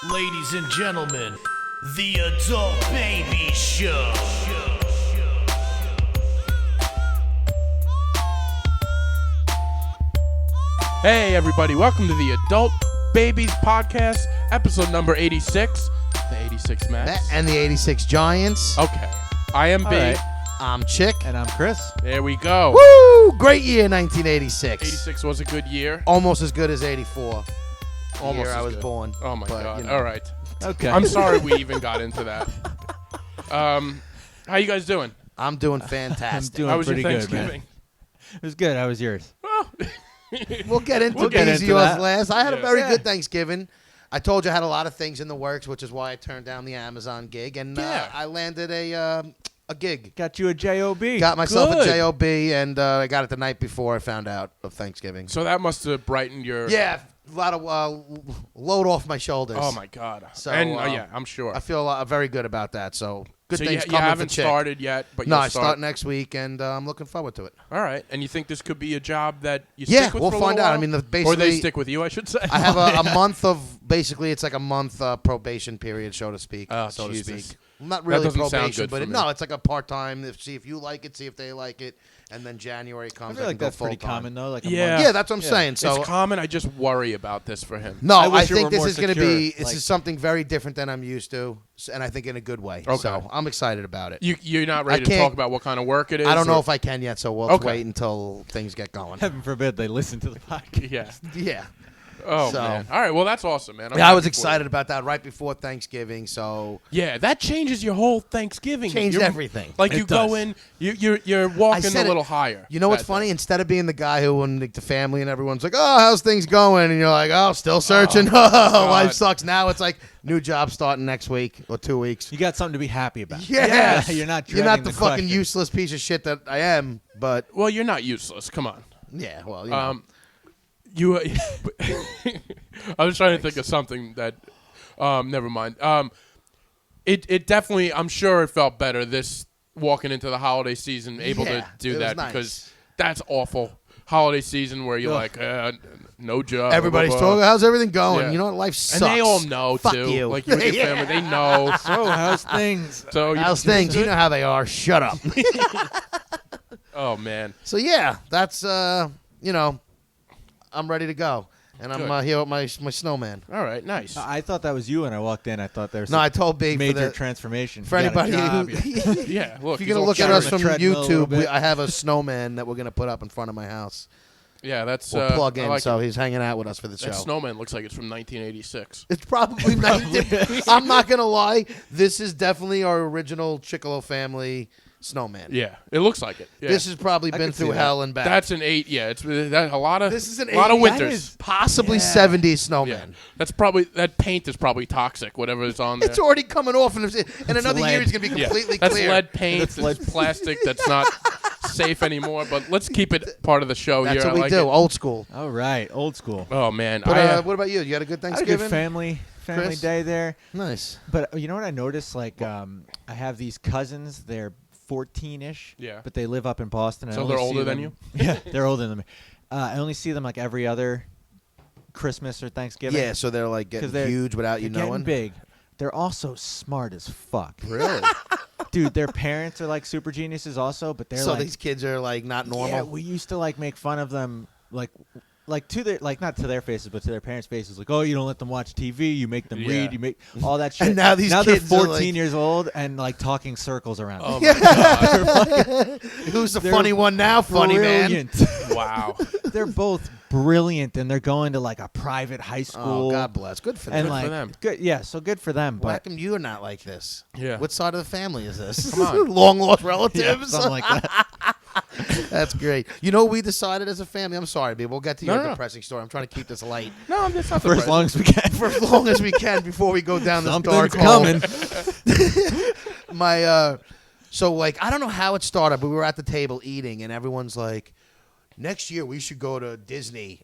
Ladies and gentlemen, the Adult Baby Show. Hey everybody, welcome to the Adult Babies Podcast, episode number 86. The 86 Max. And the 86 Giants. Okay. I am B. right. I'm Chick. And I'm Chris. There we go. Woo! Great year, 1986. 86 was a good year. Almost as good as 84. Almost year as I was good. born. Oh my But, god. you know. All right. Okay. I'm sorry we even got into that. How you guys doing? I'm doing I'm fantastic. doing How was your pretty good, man. Thanksgiving? It was good. How was yours? Well, We'll get into We'll get these into yours that. last. I had a Yeah. very Yeah. good Thanksgiving. I told you I had a lot of things in the works, which is why I turned down the Amazon gig, and Yeah. I landed a gig. Got you a JOB. Got myself Good. a JOB, and I got it the night before I found out of Thanksgiving. so that must have brightened your... Yeah, a lot of load off my shoulders. Oh my god. So, and uh, yeah, I'm sure. I feel very good about that. So good so things you coming haven't for Chick. started yet, but No, you'll I start. start next week, and I'm looking forward to it. All right. And you think this could be a job that you Yeah, stick with we'll for a find little out. I while? mean, or basically, they stick with you, I should say. I have a month of basically it's like a month probation period, so to speak. so to Jesus. speak. Not really doesn't sound probation, good but for me. no, it's like a part time. See if you like it, see if they like it, and then January I comes. feel like can go that's pretty full-time. common, though. Like a Yeah. month. Yeah, that's what I'm Yeah. saying. So It's common. I just worry about this for him. no, I I wish it think were this more is going to secure, be. This like- is something very different than I'm used to, and I think in a good way. Okay. So I'm excited about it. You're not ready I to can't- talk about what kind of work it is? I don't know or- if I can yet, so we'll Okay. wait until things get going. Heaven forbid they listen to the podcast. Yeah. Yeah. Oh, So- man. All right. Well, that's awesome, man. I'm Yeah, I happy was for you. excited about that right before Thanksgiving, so Yeah, that changes your whole Thanksgiving. changed You're- everything. Like It you go does. in, you're walking said a it- little higher. You know what's that funny? day. Instead of being the guy who, when the family and everyone's like, "Oh, how's things going?" and you're like, "Oh, still searching. Oh, life sucks." Now it's like new job starting next week or 2 weeks. You got something to be happy about. Yes. You're not You're not dreading the the fucking question. useless piece of shit that I am, but Well, you're not useless. Come on. yeah, well, you know. You. I was trying to think of something that. Never mind. It definitely. I'm sure it felt better this walking into the holiday season, able Yeah, to do it was that nice. because that's awful. Holiday season where you're Ugh. like, no job. Everybody's blah, blah, talking. blah. How's everything going? Yeah. You know what? Life sucks. And they all know Fuck too. You. Like you with your Yeah. family, they know. So, how's things? So you- How's things? You know how they are. Shut up. Oh man. So yeah, that's I'm ready to go, and Good. I'm here with my snowman. All right. Nice. I thought that was you when I walked in. I thought there was No, I some told Big major for transformation. for You got a anybody job, who. Yeah. Look. If he's you're gonna all look at shiny. us on from the treadmill a little YouTube, bit. I have a snowman that we're gonna put up in front of my house. Yeah, that's We'll plug I in, like so it. he's hanging out with us for the show. That snowman looks like it's from 1986. It's probably 19. I'm not gonna lie. This is definitely our original Chicolo family snowman. Yeah, it looks like it. Yeah. This has probably I been could see through that. hell and back. That's an 8. Yeah, it's that, a lot of. This is an a lot 8. of That winters. is possibly Yeah. 70s Yeah, snowman. that's probably that paint is probably toxic. Whatever is on there. It's already coming off, and in another year lead. it's gonna be Yeah. completely That's clear. lead paint. That's It's lead- plastic. That's not safe anymore. But let's keep it part of the show That's here. what we I like do. it. Old school. All right, old school. Oh man, But what about you? You had a good I had a Thanksgiving? good family Chris? day there. Nice. But you know what I noticed? Like, I have these cousins. They're 14-ish. Yeah. But they live up in Boston. I So only they're see older than them- Yeah, they're older than me. I only see them like every other Christmas or Thanksgiving. Yeah, so they're like getting 'Cause they're- huge without you They're knowing. getting big. They're also smart as fuck. Really? Dude, their parents are like super geniuses also, but they're So like, these kids are like not normal. yeah, we used to like make fun of them, like to their, like not to their faces, but to their parents' faces. Like, oh, you don't let them watch TV, you make them Yeah. read, you make all that shit. And now these they're kids are 14 like- years old and like talking circles around. Oh them. my god! Who's the They're funny one now? Funny man. Brilliant. Wow. They're both brilliant, and they're going to like a private high school. Oh, God bless. Good for them. and Good like for them. good, yeah. So good for them. Well, how But come you are not like this? Yeah. What side of the family is this? Come on. Long lost yeah, relatives. something like that. That's great. You know what we decided as a family? I'm sorry, babe. We'll get to your No, no. depressing story. I'm trying to keep this light No, that's not the For as long as we can. for as long as we can before we go down this dark Something's hole. coming. My so like I don't know how it started, but we were at the table eating, and everyone's like, "Next year we should go to Disney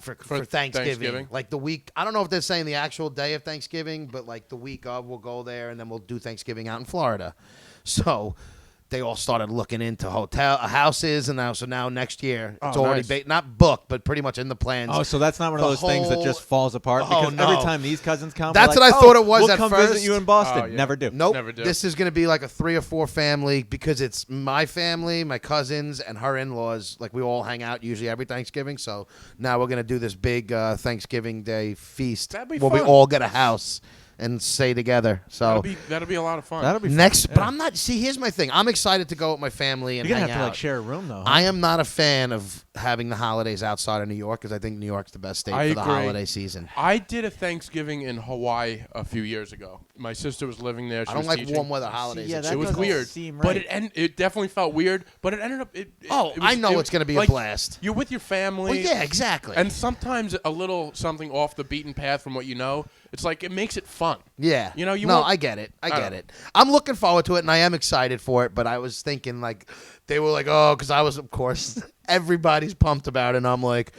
for Thanksgiving. Thanksgiving? Like the week. I don't know if they're saying the actual day of Thanksgiving, but like the week of, we'll go there, and then we'll do Thanksgiving out in Florida. So they all started looking into houses, and now next year it's Oh, already nice. not booked, but pretty much in the plans. Oh, so that's not one of The those things that whole- just falls apart Oh, because no. every time these cousins come, That's we're what like, I thought it was we'll at come first. visit you in Boston. Oh, yeah. Never do. Nope. Never do. This is going to be like a 3 or 4 family because it's my family, my cousins, and her in-laws. Like we all hang out usually every Thanksgiving. So now we're going to do this big Thanksgiving Day feast That'd be where we fun. all get a house and stay together. So That'll be a lot of fun. That'll be next, fun. but I'm not. See, here's my thing. I'm excited to go with my family and You're gonna hang have to out. like share a room though. Huh? I am not a fan of having the holidays outside of New York because I think New York's the best state I for the agree. holiday season. I did a Thanksgiving in Hawaii a few years ago. My sister was living there. She I don't was like teaching. warm weather holidays. yeah, It's- that It was doesn't weird, seem but right. it definitely felt weird. But it ended up. It Oh, was- I know it's gonna be a like, blast. You're with your family. Well, yeah, exactly. And sometimes a little something off the beaten path from what you know. It's like it makes it fun. Yeah. You know, you No, won't- I get it. I I get don't it. I'm looking forward to it, and I am excited for it. But I was thinking, like, they were like, oh, because I was, of course, everybody's pumped about it, and I'm like,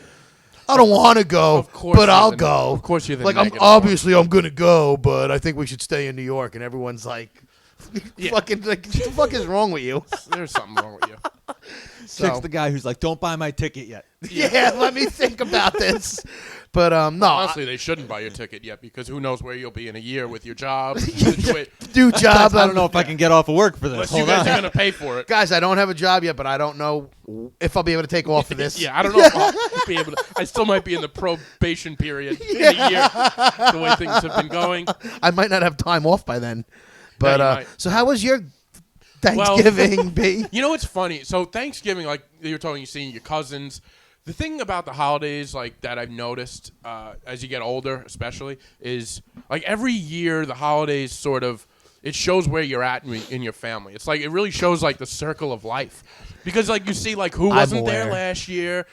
I don't want to go, Of course but you're I'll the- go. of course you're the like, I'm negative one. obviously I'm gonna go, but I think we should stay in New York. And everyone's like, Yeah. fucking, like, what the fuck is wrong with you? There's something wrong with you. Chick's the guy who's like, "Don't buy my ticket yet." Yeah, let me think about this. But no, Honestly, they shouldn't buy your ticket yet because who knows where you'll be in a year with your job. do job. I don't know if I can get off of work for this. Unless you Hold guys on. are going to pay for it. Guys, I don't have a job yet, but I don't know if I'll be able to take off for this. Yeah, I don't know if I'll be able to. I still might be in the probation period in a year, the way things have been going. I might not have time off by then. But you might. so how was your Thanksgiving, B? You know what's funny? So Thanksgiving, like you were talking, you're seeing your cousins. The thing about the holidays, like that I've noticed as you get older, especially, is like every year the holidays sort of it shows where you're at in your family. It's like it really shows like the circle of life because like you see like who wasn't there aware. last year.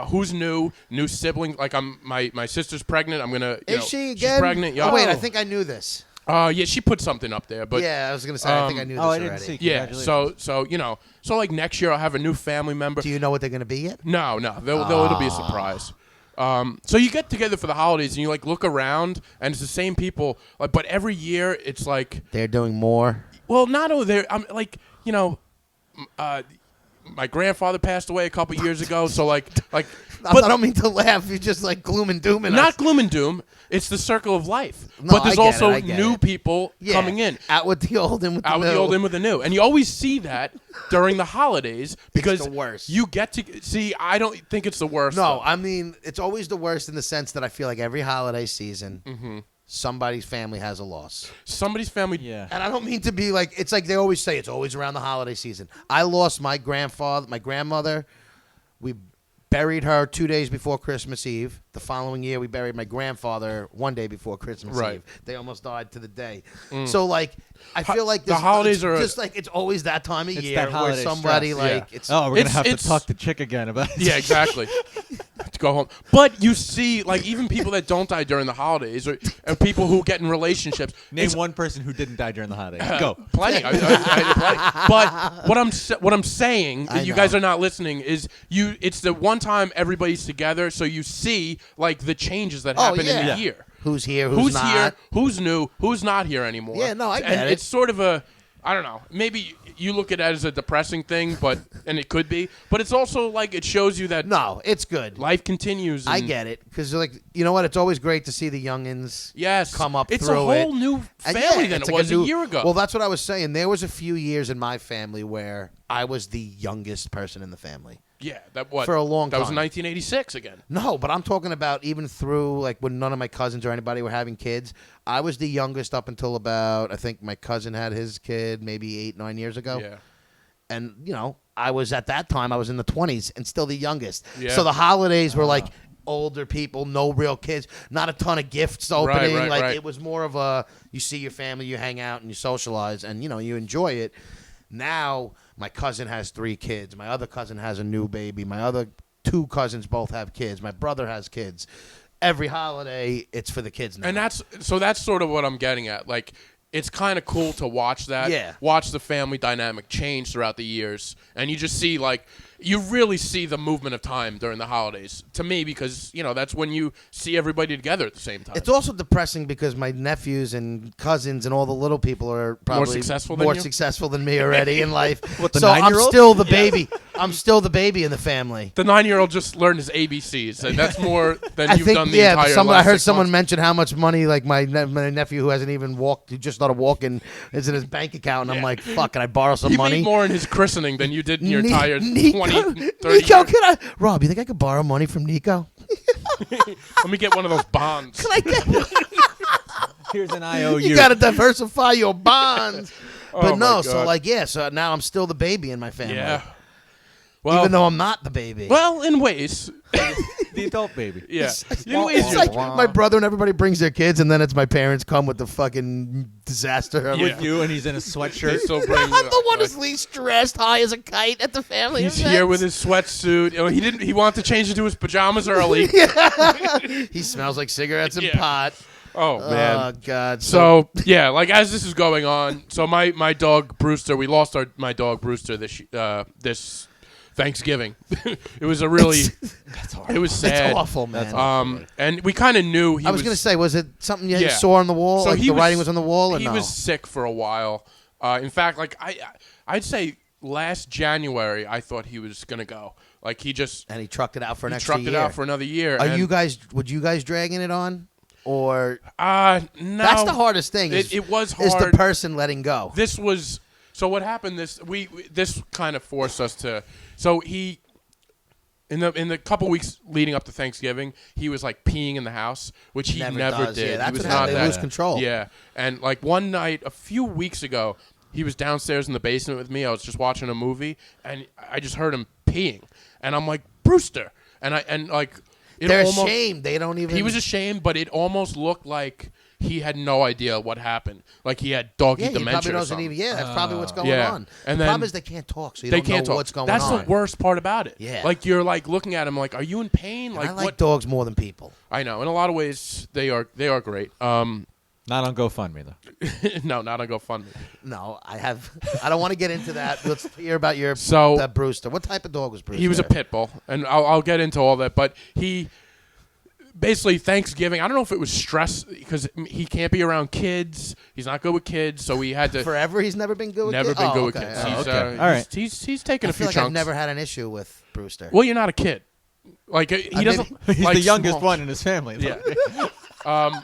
Who's new sibling? Like my sister's pregnant. I'm gonna. You know, Is she she's again? pregnant. Yeah. Oh, wait, I think I knew this. Yeah, she put something up there, but Yeah, I was gonna say I think I knew this Oh, I didn't already. see. yeah. Congratulations. So you know, so like next year I'll have a new family member. Do you know what they're gonna be yet? No, it'll be a surprise. So you get together for the holidays and you like look around and it's the same people, like, but every year it's like, They're doing more. well, not only there, I'm like, you know, my grandfather passed away a couple years ago, so like, I but don't mean to laugh. You're just like gloom and doom. And not gloom and doom. It's the circle of life. No, but there's I get also it, I get new it. people coming in. Out with the old and with Out the with the new. old in with the new, and you always see that during the holidays because the worst. you get to see. I don't think it's the worst. No, though. I mean it's always the worst in the sense that I feel like every holiday season, Mm-hmm. somebody's family has a loss. Somebody's family. Yeah. And I don't mean to be like it's like they always say it's always around the holiday season. I lost my grandmother. We buried her 2 days before Christmas Eve. The following year, we buried my grandfather 1 day before Christmas Right. Eve. They almost died to the day. So like, I feel like the this, holidays it's are- just like it's always that time of It's year that where holiday somebody stress. like Yeah. it's. Oh, we're gonna have to it's- talk to Chick again about it. Yeah, exactly. To go home. But you see, like, even people that don't die during the holidays or people who get in relationships. Name it's one person who didn't die during the holidays. Go. Plenty. Plenty. But what I'm saying, I you know. guys are not listening, is it's the one time everybody's together, so you see, like, the changes that happen in yeah. the year. Who's here? Who's not? here? Who's new? Who's not here anymore? Yeah, no, I get and it. It's sort of a, I don't know. Maybe you look at it as a depressing thing, and it could be. But it's also like it shows you that No, it's good. life continues. I and- get it because like you know what? It's always great to see the youngins. Yes, come up it's through a whole it. new And family yeah, than it's it like was a year ago. Well, that's what I was saying. There was a few years in my family where I was the youngest person in the family. yeah, that what for a long That was time. 1986 again. No, but I'm talking about even through like when none of my cousins or anybody were having kids. I was the youngest up until about I think my cousin had his kid maybe 8-9 years ago. Yeah, And you know I was at that time I was in the 20s and still the youngest. Yeah. So the holidays were like older people, no real kids, not a ton of gifts opening. right, like right. it was more of a you see your family, you hang out and you socialize, and you know you enjoy it. Now my cousin has 3 kids. My other cousin has a new baby. My other 2 cousins both have kids. My brother has kids. Every holiday, it's for the kids now. and that's sort of what I'm getting at. Like, it's kind of cool to watch that. Yeah. Watch the family dynamic change throughout the years, and you just see like you really see the movement of time during the holidays to me because that's when you see everybody together at the same time. It's also depressing because my nephews and cousins and all the little people are probably successful than you? me already in life. What, the so I'm 9-year-old? still the baby. I'm still the baby in the family. The 9-year-old just learned his ABCs, and that's more than you've done the but entire I last heard 6 someone months. mention how much money like my nephew who hasn't even walked, who just started walking, is in his bank account, and I'm like, fuck, can I borrow some You money? made more in his christening than you did in your entire 20, 30 Nico, years. can I? Rob, you think I could borrow money from Nico? Let me get one of those bonds. Can I get? Here's an IOU. You got to diversify your bonds. Oh, But my no, so God. so now I'm still the baby in my family. Yeah. Well, Even though I'm not the baby. well, in ways. the adult baby. Yeah. It's In ways, like my brother and everybody brings their kids, and then it's my parents come with the fucking disaster. Yeah. With you, and he's in a sweatshirt. They still bring, I'm the one who's least stressed, high as a kite at the family He's events. here with his sweatsuit. He didn't. He wanted to change into his pajamas early. He smells like cigarettes and Yeah. pot. Oh man. Oh God. So yeah, like as this is going on, so my dog Brewster, we lost my dog Brewster this Thanksgiving. It was a really, it was sad. it's awful, man. And we kind of knew he I was gonna say, was it something you Yeah. saw on the wall? So like he the writing was on the wall, or he no? was sick for a while. In fact, like I'd say last January, I thought he was gonna go. Like he just and he trucked it out for an he extra trucked year. it out for another year. Are and, you guys? Would you guys dragging it on, or No. that's the hardest thing? It was Is the hard. person letting go? This was so. What happened? This kind of forced us to. So he. In the couple weeks leading up to Thanksgiving, he was like peeing in the house, which he never does. did. Yeah, that's he was what not happens. They that. lose control. Yeah, and like one night, a few weeks ago, he was downstairs in the basement with me. I was just watching a movie, and I just heard him peeing, and I'm like, Brewster, and like it They're almost, ashamed. They don't even. He was ashamed, but it almost looked like he had no idea what happened. Like he had doggy Yeah, he dementia probably or doesn't something. even. Yeah, that's probably what's going Yeah. on. And the then- problem is they can't talk, so you They don't can't know talk. what's going That's on. the worst part about it. Yeah. Like you're like looking at him like, are you in pain? And Like I like what? dogs more than people. I know. In a lot of ways, they are great. Not on GoFundMe though. No, not on GoFundMe. No, I have. I don't want to get into that. Let's hear about your So- that Brewster. What type of dog was Brewster? He was a pit bull, and I'll get into all that. But he basically Thanksgiving. I don't know if it was stress because he can't be around kids. He's not good with kids, so we had to. Forever, he's never been good with Never kids? been Oh, good with okay. kids. Oh, He's, okay. All right. he's taken I a few feel like chunks. I've never had an issue with Brewster. Well, you're not a kid. Like he mean, doesn't. He's like the youngest small- one in his family. though. Yeah.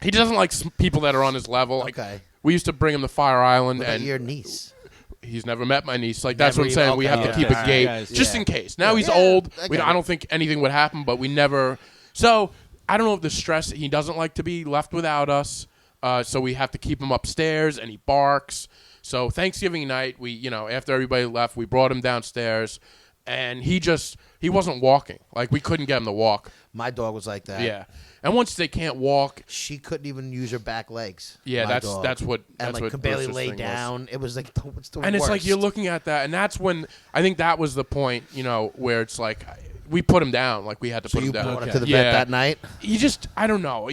He doesn't like people that are on his level. Like, Okay. we used to bring him to Fire Island, What about and your niece? he's never met my niece. Like that's Never what I'm saying. even- We okay, have to okay. keep a Alright, gate guys. just Yeah. in case. Now he's Yeah, old. I get I it. don't think anything would happen, but we never. So I don't know if the stress. He doesn't like to be left without us. So we have to keep him upstairs, and he barks. So Thanksgiving night, after everybody left, we brought him downstairs, and he wasn't walking. Like we couldn't get him to walk. My dog was like that. Yeah. And once they can't walk, She couldn't even use her back legs. yeah, my dog. that's what And that's like what could barely Bruce's lay thing was. down. It was like it's the And worst. it's like you're looking at that, and that's when I think that was the point, where it's like we put him down, like we had to So put you him down. brought him to the Yeah. vet that night. You just, I don't know.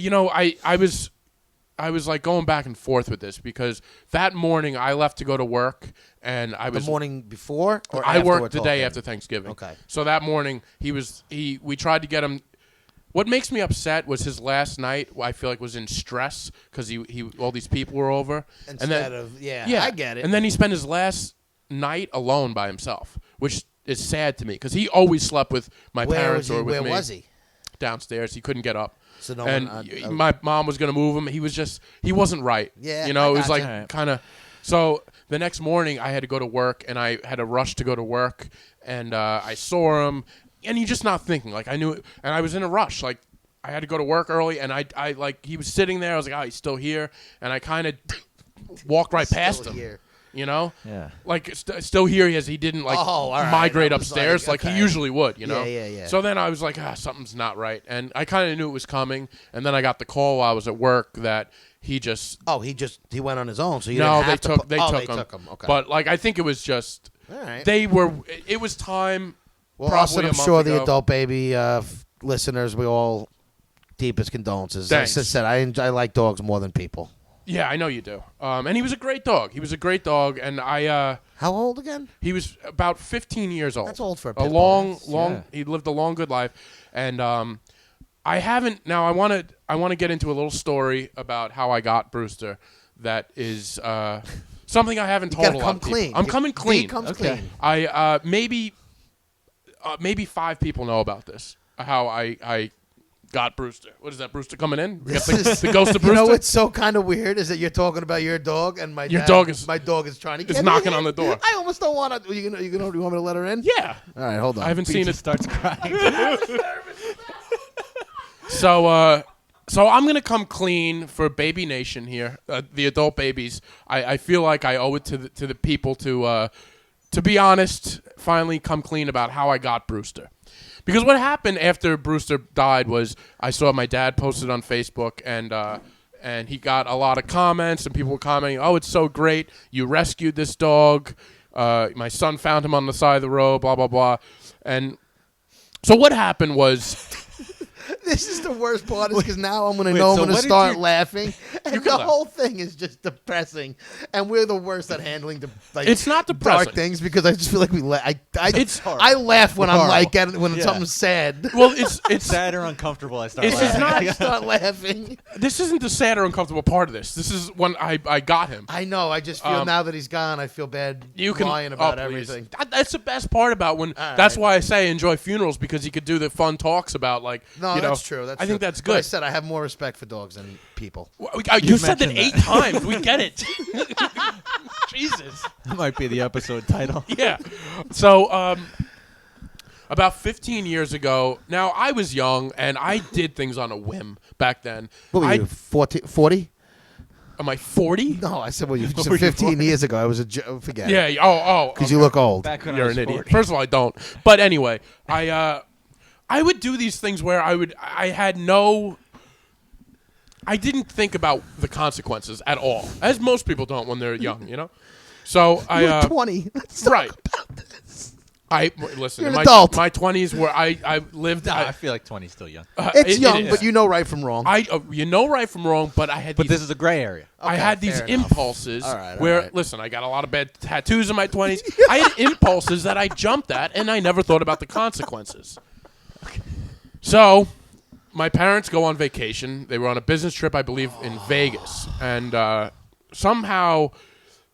I was like going back and forth with this because that morning I left to go to work, and I The was morning before, or I after worked we're the day talking? after Thanksgiving. Okay. So that morning we tried to get him. What makes me upset was his last night. I feel like was in stress because he all these people were over. Instead of I get it. And then he spent his last night alone by himself, which is sad to me because he always slept with my where parents was he? or with Where me. was he? Downstairs. He couldn't get up. So no and one. my mom was going to move him. He wasn't right. Yeah, You know, I it was gotcha. like kind of. So the next morning I had to go to work, and I had a rush to go to work, and I saw him, and you're just not thinking. Like I knew it, and I was in a rush. Like I had to go to work early, and I like he was sitting there. I was like, oh, he's still here, and I kind of walked right past Still him. here. Yeah. Yeah. Like still here he didn't like Oh, all right. migrate I was upstairs like, like, okay. he usually would, Yeah, yeah. So then I was like, something's not right, and I kind of knew it was coming, and then I got the call while I was at work that he just Oh, he went on his own. So you no, didn't they have to took put- they oh, took they him. took him. Okay. But like I think it was just all right. it was time. Well, probably Austin, a I'm month sure the ago. adult baby listeners, we all deepest condolences. Thanks. As I said, I like dogs more than people. Yeah, I know you do. And he was a great dog. He was a great dog, and How old again? he was about 15 years old. That's old for a a pit bull. long. Yeah. He lived a long, good life, and I haven't. Now I want to get into a little story about how I got Brewster. That is something I haven't You told gotta a lot come of people. clean. I'm coming clean. He comes Okay. clean. I maybe 5 people know about this. How I got Brewster. What is that? Brewster coming in? We got the ghost of Brewster. You know what's so kind of weird is that you're talking about your dog and my dog is trying to get knocking in. on the door. I almost don't want to. You want me to let her in? Yeah. All right, hold on. I haven't seen Peach it. starts crying. So I'm gonna come clean for Baby Nation here, the adult babies. I feel like I owe it to the people to be honest, finally come clean about how I got Brewster. Because what happened after Brewster died was I saw my dad posted on Facebook and he got a lot of comments and people were commenting, "Oh, it's so great! You rescued this dog. My son found him on the side of the road. Blah blah blah." And so what happened was. This is the worst part is because now I'm going to Wait, know I'm so going to what did start you- laughing. And can the laugh. whole thing is just depressing. And we're the worst at handling It's not depressing. dark things because I just feel like we It's I laugh when I'm horrible. like when Yeah. something's sad. Well, it's Sad or uncomfortable, I start It's laughing. not- I start laughing. this isn't the sad or uncomfortable part of this. This is when I got him. I know. I just feel now that he's gone, I feel bad You can lying about please. everything. That's the best part about when. All That's right. why I say enjoy funerals because you could do the fun talks about like. No, you know, that's true. That's I think true. that's But I good. said I have more respect for dogs than people. You said that mentioned 8 times. We get it. Jesus. That might be the episode title. Yeah. So about 15 years ago. Now I was young and I did things on a whim back then. What were I, you, 40? Am I 40? No, I said, well, you were said you 15 years ago. I was forget it. Yeah. Oh. Because you look old. Back when I You're was an idiot. 40. First of all, I don't. But anyway, I would do these things where I didn't think about the consequences at all, as most people don't when they're young, you know. So You're 20. Let's talk right. about this. Listen. You're in an adult. my 20s, where I lived. I feel like 20 is still young. It's it young, is. but you know right from wrong. You know right from wrong, but I had. But these, this is a gray area. I Okay, had these fair enough. impulses All right, all where, right. listen, I got a lot of bad tattoos in my 20s. I had impulses that I jumped at, and I never thought about the consequences. So, my parents go on vacation. They were on a business trip, I believe, in Vegas. And somehow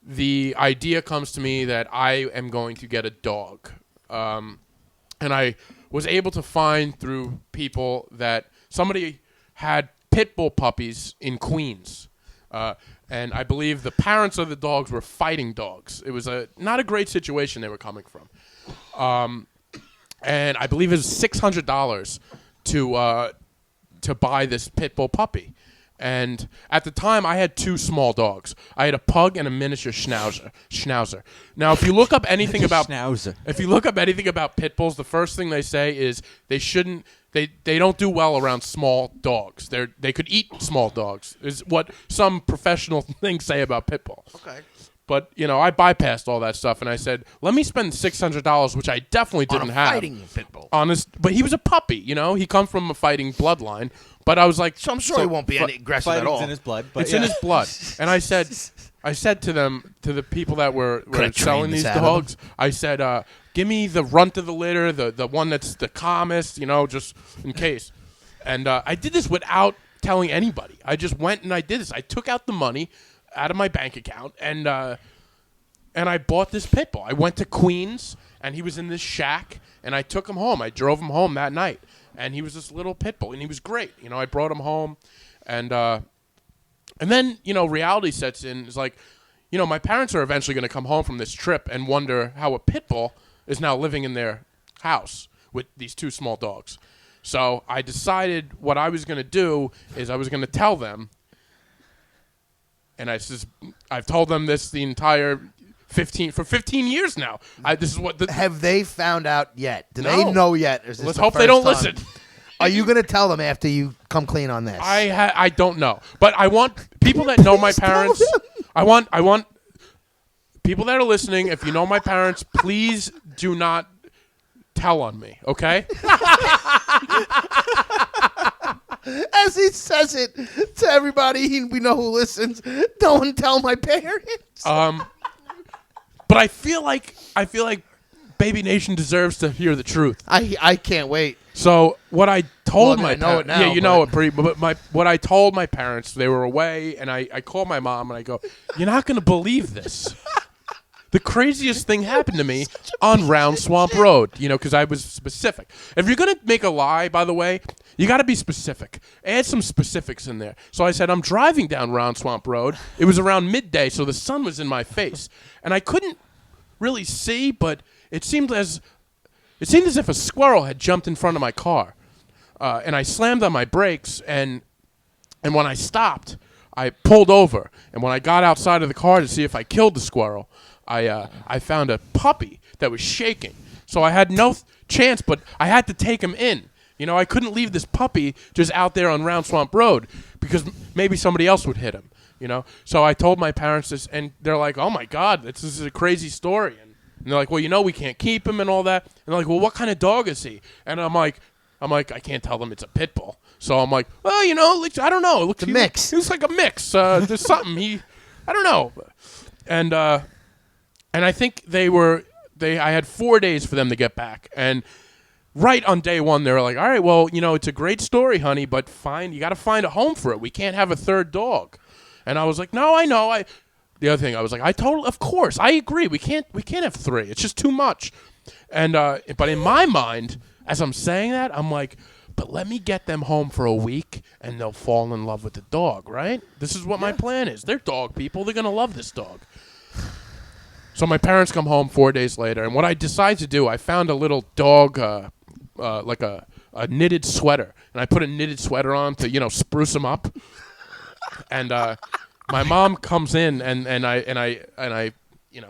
the idea comes to me that I am going to get a dog. And I was able to find through people that somebody had pit bull puppies in Queens. And I believe the parents of the dogs were fighting dogs. It was not a great situation they were coming from. And I believe it was $600 to buy this pit bull puppy. And at the time, I had 2 small dogs. I had a pug and a miniature schnauzer. Now, if you look up anything about Schnauzer. if you look up anything about pit bulls, the first thing they say is they shouldn't. They don't do well around small dogs. They could eat small dogs. Is what some professional things say about pit bull. Okay. But I bypassed all that stuff and I said, let me spend $600, which I definitely didn't have. Fighting pit bull. But he was a puppy. He comes from a fighting bloodline. But I was like, So I'm sure he won't be any aggressive at Fighting's all. in his blood. But it's yeah. in his blood. And I said to the people that were Could I train selling this these out of dogs, I said, give me the runt of the litter, the one that's the calmest, just in case. And I did this without telling anybody. I just went and I did this. I took out the money out of my bank account and I bought this pit bull. I went to Queens and he was in this shack and I took him home. I drove him home that night. And he was this little pit bull, and he was great. I brought him home, and then reality sets in. It's like, my parents are eventually going to come home from this trip and wonder how a pit bull is now living in their house with these 2 small dogs. So I decided what I was going to do is I was going to tell them, and I've told them this the entire 15 years now. This is what Have they found out yet? Do No. they know yet? Or is this Let's the hope they first don't time? listen. Are you going to tell them after you come clean on this? I don't know, but I want people that know my Please tell parents. them. I want people that are listening. If you know my parents, please do not tell on me. Okay? As as he says it to everybody we know who listens, don't tell my parents. But I feel like Baby Nation deserves to hear the truth. I can't wait. So what I told Well, I my know it parents, now, yeah, you know but- it, Bree, but what I told my parents, they were away, and I called my mom and I go, "You're not going to believe this. The craziest thing happened to me on Round Swamp Road, because I was specific. If you're going to make a lie, by the way, you got to be specific. Add some specifics in there. So I said, I'm driving down Round Swamp Road. It was around midday, so the sun was in my face, and I couldn't really see, but it seemed as if a squirrel had jumped in front of my car, and I slammed on my brakes, and when I stopped, I pulled over, and when I got outside of the car to see if I killed the squirrel, I found a puppy that was shaking. So I had no chance, but I had to take him in. I couldn't leave this puppy just out there on Round Swamp Road because maybe somebody else would hit him. So I told my parents this, and they're like, "Oh my God, this is a crazy story." And they're like, "Well, we can't keep him and all that." And they're like, "Well, what kind of dog is he?" And I'm like, I can't tell them it's a pit bull. So I'm like, "Well, I don't know. It looks a mix. He looks like a mix. There's something I don't know." And I think I had 4 days for them to get back. And right on day one, they were like, "All right, well, it's a great story, honey, but you got to find a home for it. We can't have a third dog." And I was like, "No, I know. The other thing, I was like, of course, I agree. We can't have three. It's just too much." And but in my mind, as I'm saying that, I'm like, but let me get them home for a week, and they'll fall in love with the dog, right? This is what my plan is. They're dog people. They're gonna love this dog. So my parents come home 4 days later, and what I decide to do, I found a little dog, like a knitted sweater, and I put a knitted sweater on to spruce him up. And my mom comes in, and I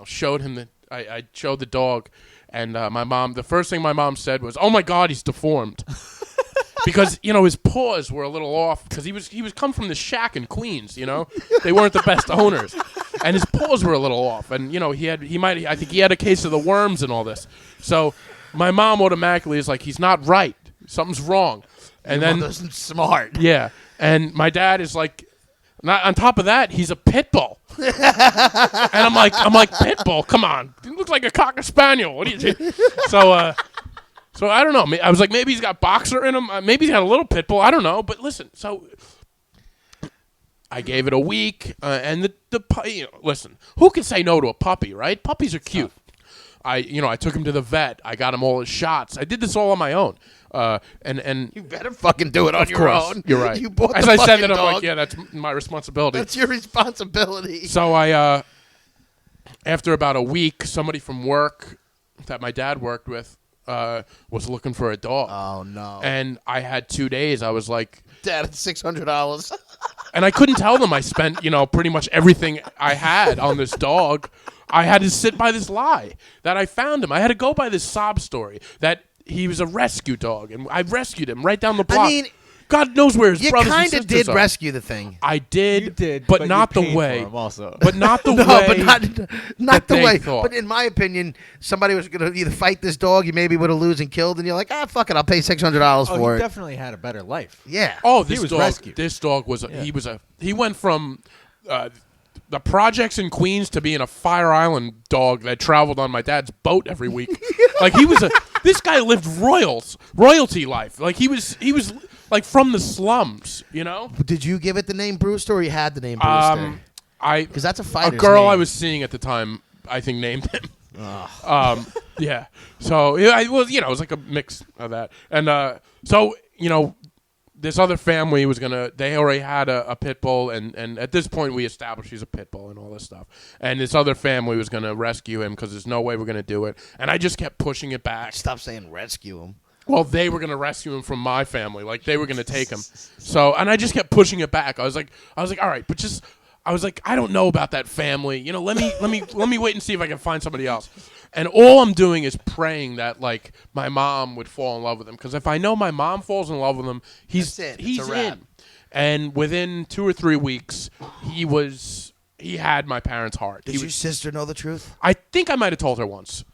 showed him I showed the dog, and the first thing my mom said was, "Oh my God, he's deformed." Because his paws were a little off because he was come from the shack in Queens. They weren't the best owners, and his paws were a little off. And I think he had a case of the worms and all this. So my mom automatically is like, he's not right. Something's wrong. And Your then mother's smart. yeah, and my dad is like, not on top of that, he's a pit bull. And I'm like pit bull. Come on, he looks like a cocker spaniel. What do you do? So I don't know. I was like, maybe he's got boxer in him. Maybe he's got a little pit bull. I don't know. But listen, so I gave it a week, and listen, who can say no to a puppy, right? Puppies are cute. I took him to the vet. I got him all his shots. I did this all on my own. And You better fucking do it on your course, own. you're right. You bought As the I said fucking that, I'm dog. like, yeah, that's my responsibility. That's your responsibility. So I, after about a week, somebody from work that my dad worked with was looking for a dog. Oh no! And I had 2 days. I was like, Dad, it's $600. and I couldn't tell them I spent, pretty much everything I had on this dog. I had to sit by this lie that I found him. I had to go by this sob story that he was a rescue dog, and I rescued him right down the block. I mean, God knows where his you brothers and kind of sisters did are. rescue the thing. I did, You did, but not you the paid way. for him also. But not the No, way. but not that the they way. thought. But in my opinion, somebody was going to either fight this dog, you maybe would have lose and killed, and you're like, fuck it, I'll pay $600 Oh, for he it. definitely had a better life. Yeah. Oh, this was dog. rescued. This dog was. He went from the projects in Queens to being a Fire Island dog that traveled on my dad's boat every week. Like he was this guy lived royalty life. Like he was like from the slums. Did you give it the name Brewster, or you had the name Brewster? Because that's a A fighter's girl name. I was seeing at the time, I think, named him. Yeah. So it was like a mix of that, and this other family was they already had a pit bull, and at this point we established he's a pit bull and all this stuff, and this other family was gonna rescue him because there's no way we're gonna do it, and I just kept pushing it back. Stop saying rescue him. Well, they were gonna rescue him from my family, like they were gonna take him. So, and I just kept pushing it back. I was like, all right, but just. I was like, I don't know about that family. Let me wait and see if I can find somebody else. And all I'm doing is praying that like my mom would fall in love with him. Because if I know my mom falls in love with him, he's That's it. It's he's a wrap. in. And within 2 or 3 weeks, he had my parents' heart. Does your sister know the truth? I think I might have told her once.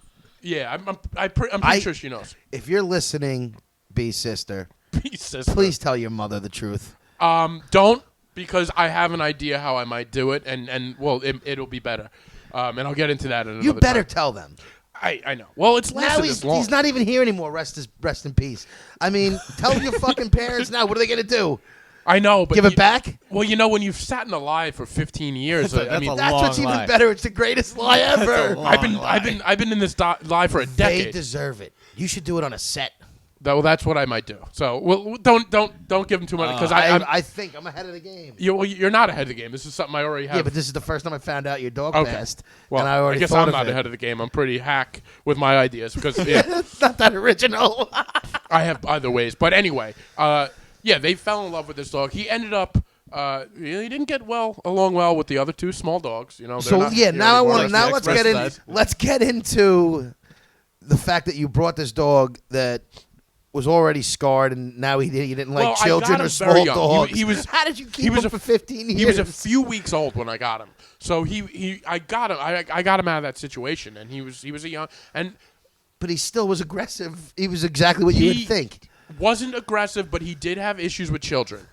Yeah, I'm pretty sure she knows. If you're listening, B sister, Sister. please tell your mother the truth. Don't, because I have an idea how I might do it, and well, it'll be better. And I'll get into that in another You better time. tell them. I know. Well, it's Now lasted he's this long. he's not even here anymore. Rest in peace. I mean, tell your fucking parents now. What are they gonna do? I know, but Give it back? Well, when you've sat in a lie for 15 years, That's I mean, a That's what's long even lie. better. It's the greatest lie ever. long I've been in this lie for a They decade. deserve it. You should do it on a set. Well, that's what I might do. So, well, don't give them too much because I think I'm ahead of the game. you're not ahead of the game. This is something I already have. Yeah, but this is the first time I found out your dog Okay. passed. Well, and I already guess thought I'm of not it. ahead of the game. I'm pretty hack with my ideas because yeah, It's not that original. I have either ways. But anyway, yeah, they fell in love with this dog. He ended up. He didn't get along well with the other two small dogs. You know. So they're not yeah, here now I anymore. want. Now Express that. let's get into the fact that you brought this dog that was already scarred, and now he didn't like Well, I children got or him small very young. dogs. He was. How did you keep he was him for 15 years? He was a few weeks old when I got him. So I got him. I got him out of that situation, and he was a young and But he still was aggressive. He was exactly what you would think. wasn't aggressive, but he did have issues with children.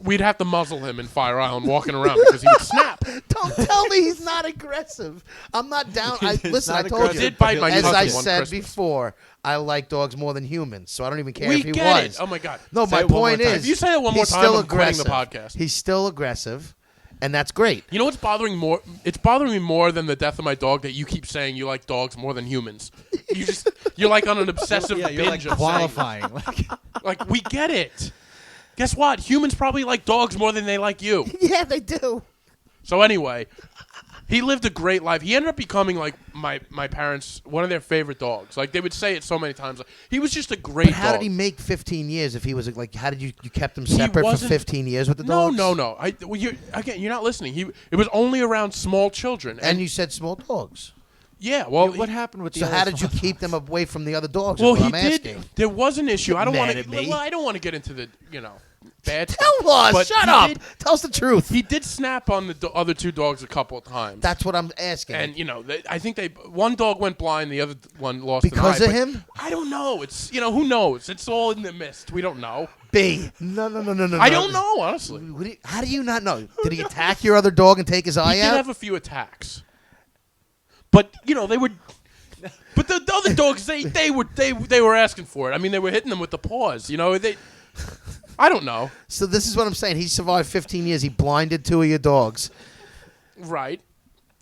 We'd have to muzzle him in Fire Island walking around because he would snap. Don't tell me he's not aggressive. I'm not down. Listen, I not told you. aggressive. Did bite my As cousin I one said Christmas. before, I like dogs more than humans, so I don't even care We if he get was. it. Oh my god. No, Say my it one more point time. is, If you say it one more he's time, still I'm quitting the aggressive. podcast. He's still aggressive, and that's great. You know what's bothering more? It's bothering me more than the death of my dog that you keep saying you like dogs more than humans. You're like on an obsessive Yeah, you're like binge of saying qualifying. like we get it. Guess what? Humans probably like dogs more than they like you. Yeah, they do. So anyway, he lived a great life. He ended up becoming like my parents, one of their favorite dogs. Like they would say it so many times. He was just a great But how dog. did he make 15 years if he was like? How did you kept him separate for wasn't- 15 years with the No, dogs? no. You're not listening. It was only around small children. And you said small dogs. yeah, well, What happened with the So other how did you small keep them away from the other dogs? Well, is he what I'm did. asking. There was an issue. I don't want mad at to. me. Well, I don't want to get into the bad. Tell stuff. us. But Shut he up. did- Tell us the truth. He did snap on the other two dogs a couple of times. That's what I'm asking. and I think one dog went blind, the other one lost Because an of eye. But him? I don't know. It's who knows? It's all in the mist. We don't know. B. No. I don't know honestly. How do you not know? Did he attack your other dog and take his eye He did out? have a few attacks, but they were. But the other dogs, they were asking for it. I mean, they were hitting them with the paws. I don't know. So this is what I'm saying. He survived 15 years. He blinded two of your dogs, Right.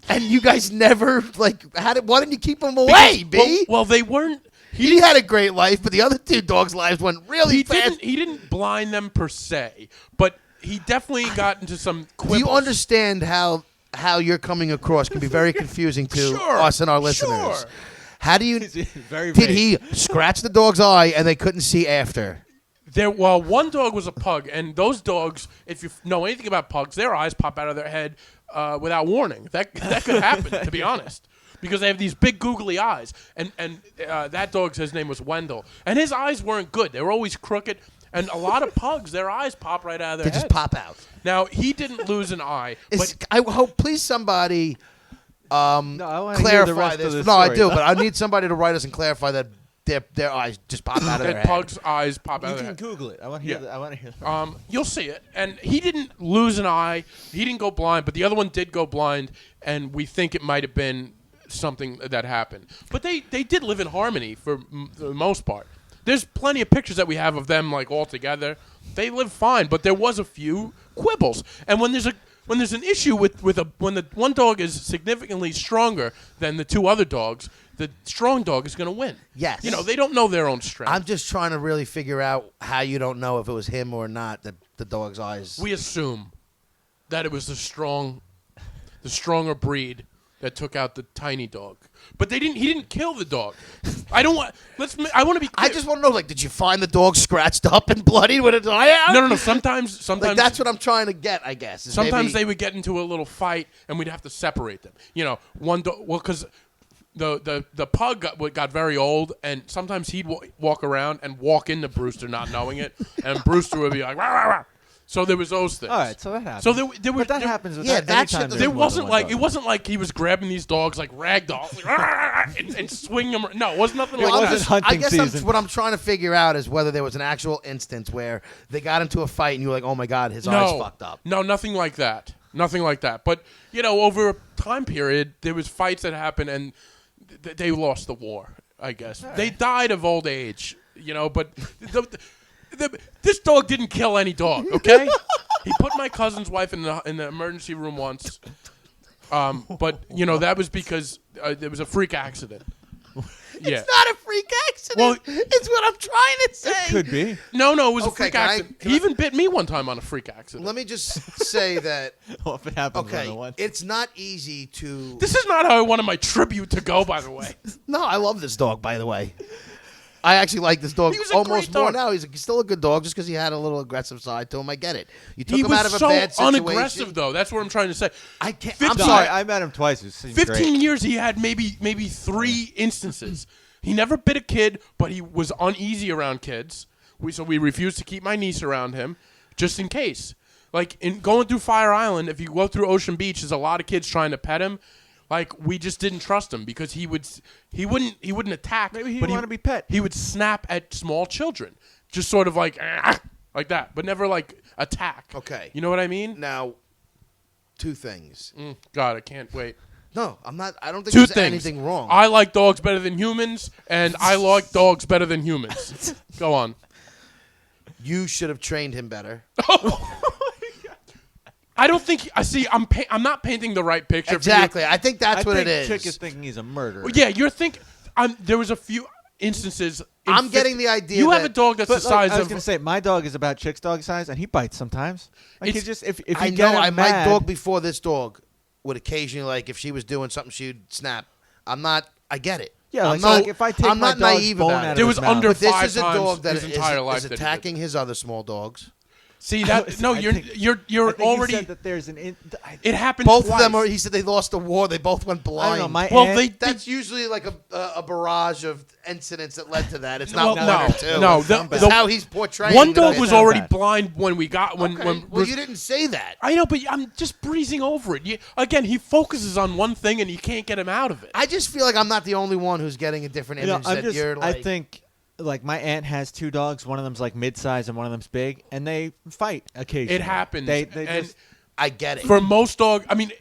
and you guys never why didn't you keep him away, B? Well, they weren't. He had a great life, but the other two dogs' lives went really He fast. didn't blind them per se, but he definitely got into some Do quibbles. you understand how you're coming across can be very confusing to Sure, us and our listeners? sure. How do you Very did vague. he scratch the dog's eye and they couldn't see after? One dog was a pug, and those dogs, if you know anything about pugs, their eyes pop out of their head without warning. That could happen, to be honest, because they have these big googly eyes. And that his name was Wendell, and his eyes weren't good. They were always crooked. And a lot of pugs, their eyes pop right out of their They head. just pop out. Now he didn't lose an eye, but I hope please somebody No, I want to hear the clarify rest this. of the No, I story. do, but I need somebody to write us and clarify that their eyes just pop out of their that head. pugs' eyes pop out You of their can head. Google it. I want to hear. Yeah. I want to hear. You'll see it. And he didn't lose an eye. He didn't go blind, but the other one did go blind, and we think it might have been something that happened. But they did live in harmony for the most part. There's plenty of pictures that we have of them like all together. They live fine, but there was a few quibbles. And when there's an issue when the one dog is significantly stronger than the two other dogs, the strong dog is going to win. Yes. They don't know their own strength. I'm just trying to really figure out how you don't know if it was him or not that the dog's eyes. We assume that it was the stronger breed that took out the tiny dog. But he didn't kill the dog. I want to be clear. I just want to know, did you find the dog scratched up and bloody with its eye out? No. Sometimes That's what I'm trying to get, I guess. is sometimes maybe- they would get into a little fight, and we'd have to separate them. One dog. Well, because the pug got very old, and sometimes he'd walk around and walk into Brewster, not knowing it, and Brewster would be like, rah, rah, rah. So there was those things. All right, so that happens. So there was but that happens with yeah, that. that anytime shit- there's There more than wasn't one like dog. it wasn't like he was grabbing these dogs like rag dolls like, and swinging them. No, it was nothing It like wasn't that. hunting I guess season. what I'm trying to figure out is whether there was an actual instance where they got into a fight and you were like, oh my God, his eyes fucked up. No, nothing like that. Nothing like that. But over a time period, there was fights that happened, and they lost the war. I guess they died of old age. But this dog didn't kill any dog. Okay, he put my cousin's wife in the emergency room once. But that was because there was a freak accident. Yeah. It's not a freak accident. Well- it's what I'm trying to say. It could be. No, it was a Okay, freak can I- accident. can He I- even bit me one time on a freak accident. Let me just say that, Well, if it happens more okay, than once. it's not easy to... This is not how I wanted my tribute to go, by the way. No, I love this dog, by the way. I actually like this dog He was a almost great more dog. now. He's still a good dog just because he had a little aggressive side to him. I get it. You took He him was out of a so bad situation. unaggressive, though. That's what I'm trying to say. I can't... No, I'm No, sorry. I met him twice. It seemed 15 great. years, he had maybe 3 instances. He never bit a kid, but he was uneasy around kids. So we refused to keep my niece around him, just in case. Like in going through Fire Island, if you go through Ocean Beach, there's a lot of kids trying to pet him. Like we just didn't trust him because he wouldn't attack. Maybe he but didn't want to be pet. He would snap at small children, just sort of like that, but never like attack. Okay. You know what I mean? Now, 2 things. God, I can't wait. No, I'm not... I don't think 2 there's things. anything wrong. I like dogs better than humans, and I like dogs better than humans. Go on. You should have trained him better. I don't think. I see. I'm not painting the right picture. Exactly. I think that's I what think it is. Chick is thinking he's a murderer. For you. Yeah, you're thinking. There was a few instances. in I'm getting the idea You have that- a dog that's the But like, size I was of. gonna say, my dog is about Chick's dog size, and he bites sometimes. Like he It's- just if I you know. get him My mad, dog before this dog would occasionally, like, if she was doing something, she'd snap. I'm not... I get it. Yeah, I'm like, so, not, like, if I take I'm my not dog's naive bone about out it. of There his was mouth. under But this 5 is a times dog that his is entire life is that he did attacking his other small dogs. See that? No, I you're think- you're I think already. You said that there's It happened. Both twice. of them are... He said they lost a war. They both went I blind. don't know. My Well, aunt, That's usually like a barrage of incidents that led to that. It's not Well, one or no, two. no. It's how he's portraying one the dog bit. was Not already bad. blind when we got when Okay. when. Well, Bruce- you didn't say that. I know, but I'm just breezing over it. Again, he focuses on one thing and you can't get him out of it. I just feel like I'm not the only one who's getting a different you know, image I'm that just, you're like. I think like my aunt has 2 dogs. One of them's like mid-size and one of them's big, and they fight occasionally. It happens. They and just I get it. for most dogs, I mean,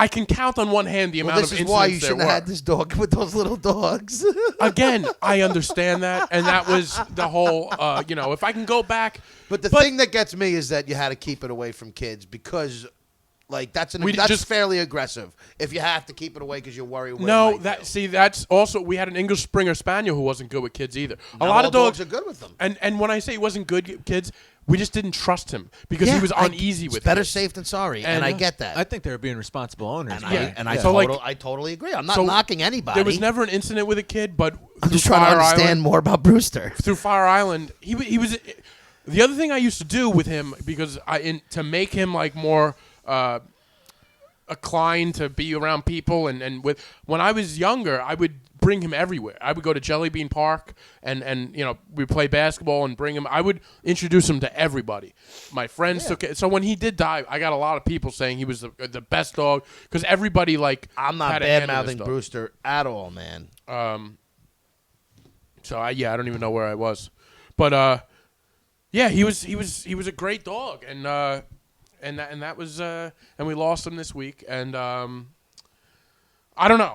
I can count on one hand the well, amount this of is incidents why you there shouldn't were. have had this dog with those little dogs. Again, I understand that, and that was the whole. If I can go back, But the thing that gets me is that you had to keep it away from kids because, like, that's We that's just- fairly aggressive. If you have to keep it away because you're worried. What it no, might that do. see, that's also we had an English Springer Spaniel who wasn't good with kids either. A Not lot all of dogs are good with them. And when I say he wasn't good with kids, we just didn't trust him because he Yeah, was uneasy it's with better kids. safe than sorry, And- and I get that. I think they were being responsible owners. and Yeah. I So, like- I totally agree. I'm not So knocking anybody. There was never an incident with a kid, but I'm just through trying to Fire understand Island- more about Brewster. through Fire Island, he was. The other thing I used to do with him because to make him like more inclined to be around people and with when I was younger, I would bring him everywhere. I would go to Jelly Bean Park and we play basketball and bring him. I would introduce him to everybody. My friends took it. So when he did die, I got a lot of people saying he was the best dog because everybody like I'm not had a bad hand in this mouthing dog. Brewster at all, man. So I don't even know where I was, but yeah, he was a great dog, and that was and we lost him this week, and I don't know.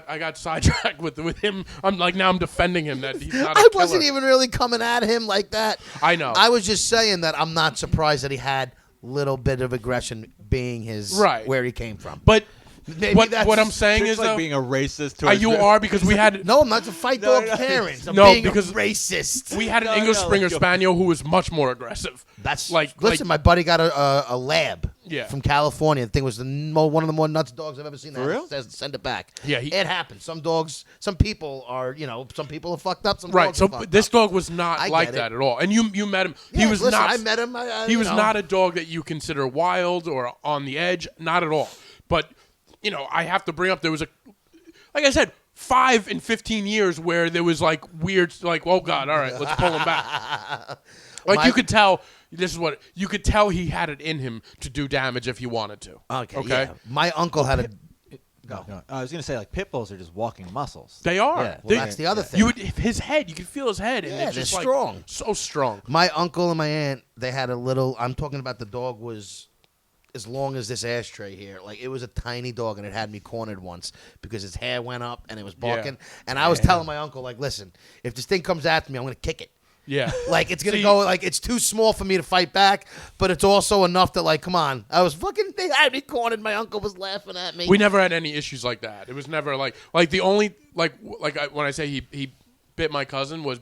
I got sidetracked with him. I'm defending him that he's not. I A wasn't killer. even really coming at him like that. I know. I was just saying that I'm not surprised that he had little bit of aggression being his Right. where he came from. But Maybe what that's- I'm saying Chick's is like though, being a racist. Towards you are because we had No, I'm not to fight No, dog no, parents. I'm no, being because a racist. we had an No, English no, Springer like- Spaniel who was much more aggressive. That's like listen. My buddy got a lab Yeah. from California. The thing was one of the more nuts dogs I've ever seen. For real? Says send it back. Yeah, it happens. Some dogs, some people are some people are fucked up. Some Right. dogs So are fucked this up. dog was not I like get it. that at all. And you met him. Yeah, he was listen, not. I met him. He was not a dog that you consider wild or on the edge. Not at all. But I have to bring up there was like I said, 5 in 15 years where there was like weird, like, oh God, all right, let's pull him back. Like My- you could tell. This is what you could tell. He had it in him to do damage if he wanted to. Okay. Okay. Yeah. My uncle had a. No, I was gonna say like pit bulls are just walking muscles. They are. Yeah, Well, They- that's the other thing. You would his head. You could feel his head, and Yeah, it's just they're like strong. so strong. My uncle and my aunt, they had a little. I'm talking about the dog was as long as this ashtray here. Like it was a tiny dog, and it had me cornered once because his hair went up and it was barking. And I was telling my uncle, like, listen, if this thing comes after me, I'm gonna kick it. Yeah. Like it's gonna See- go. Like it's too small for me to fight back, but it's also enough that like, come on. I was fucking. They had me cornered. My uncle was laughing at me. We never had any issues like that. It was never like the only when I say he bit my cousin was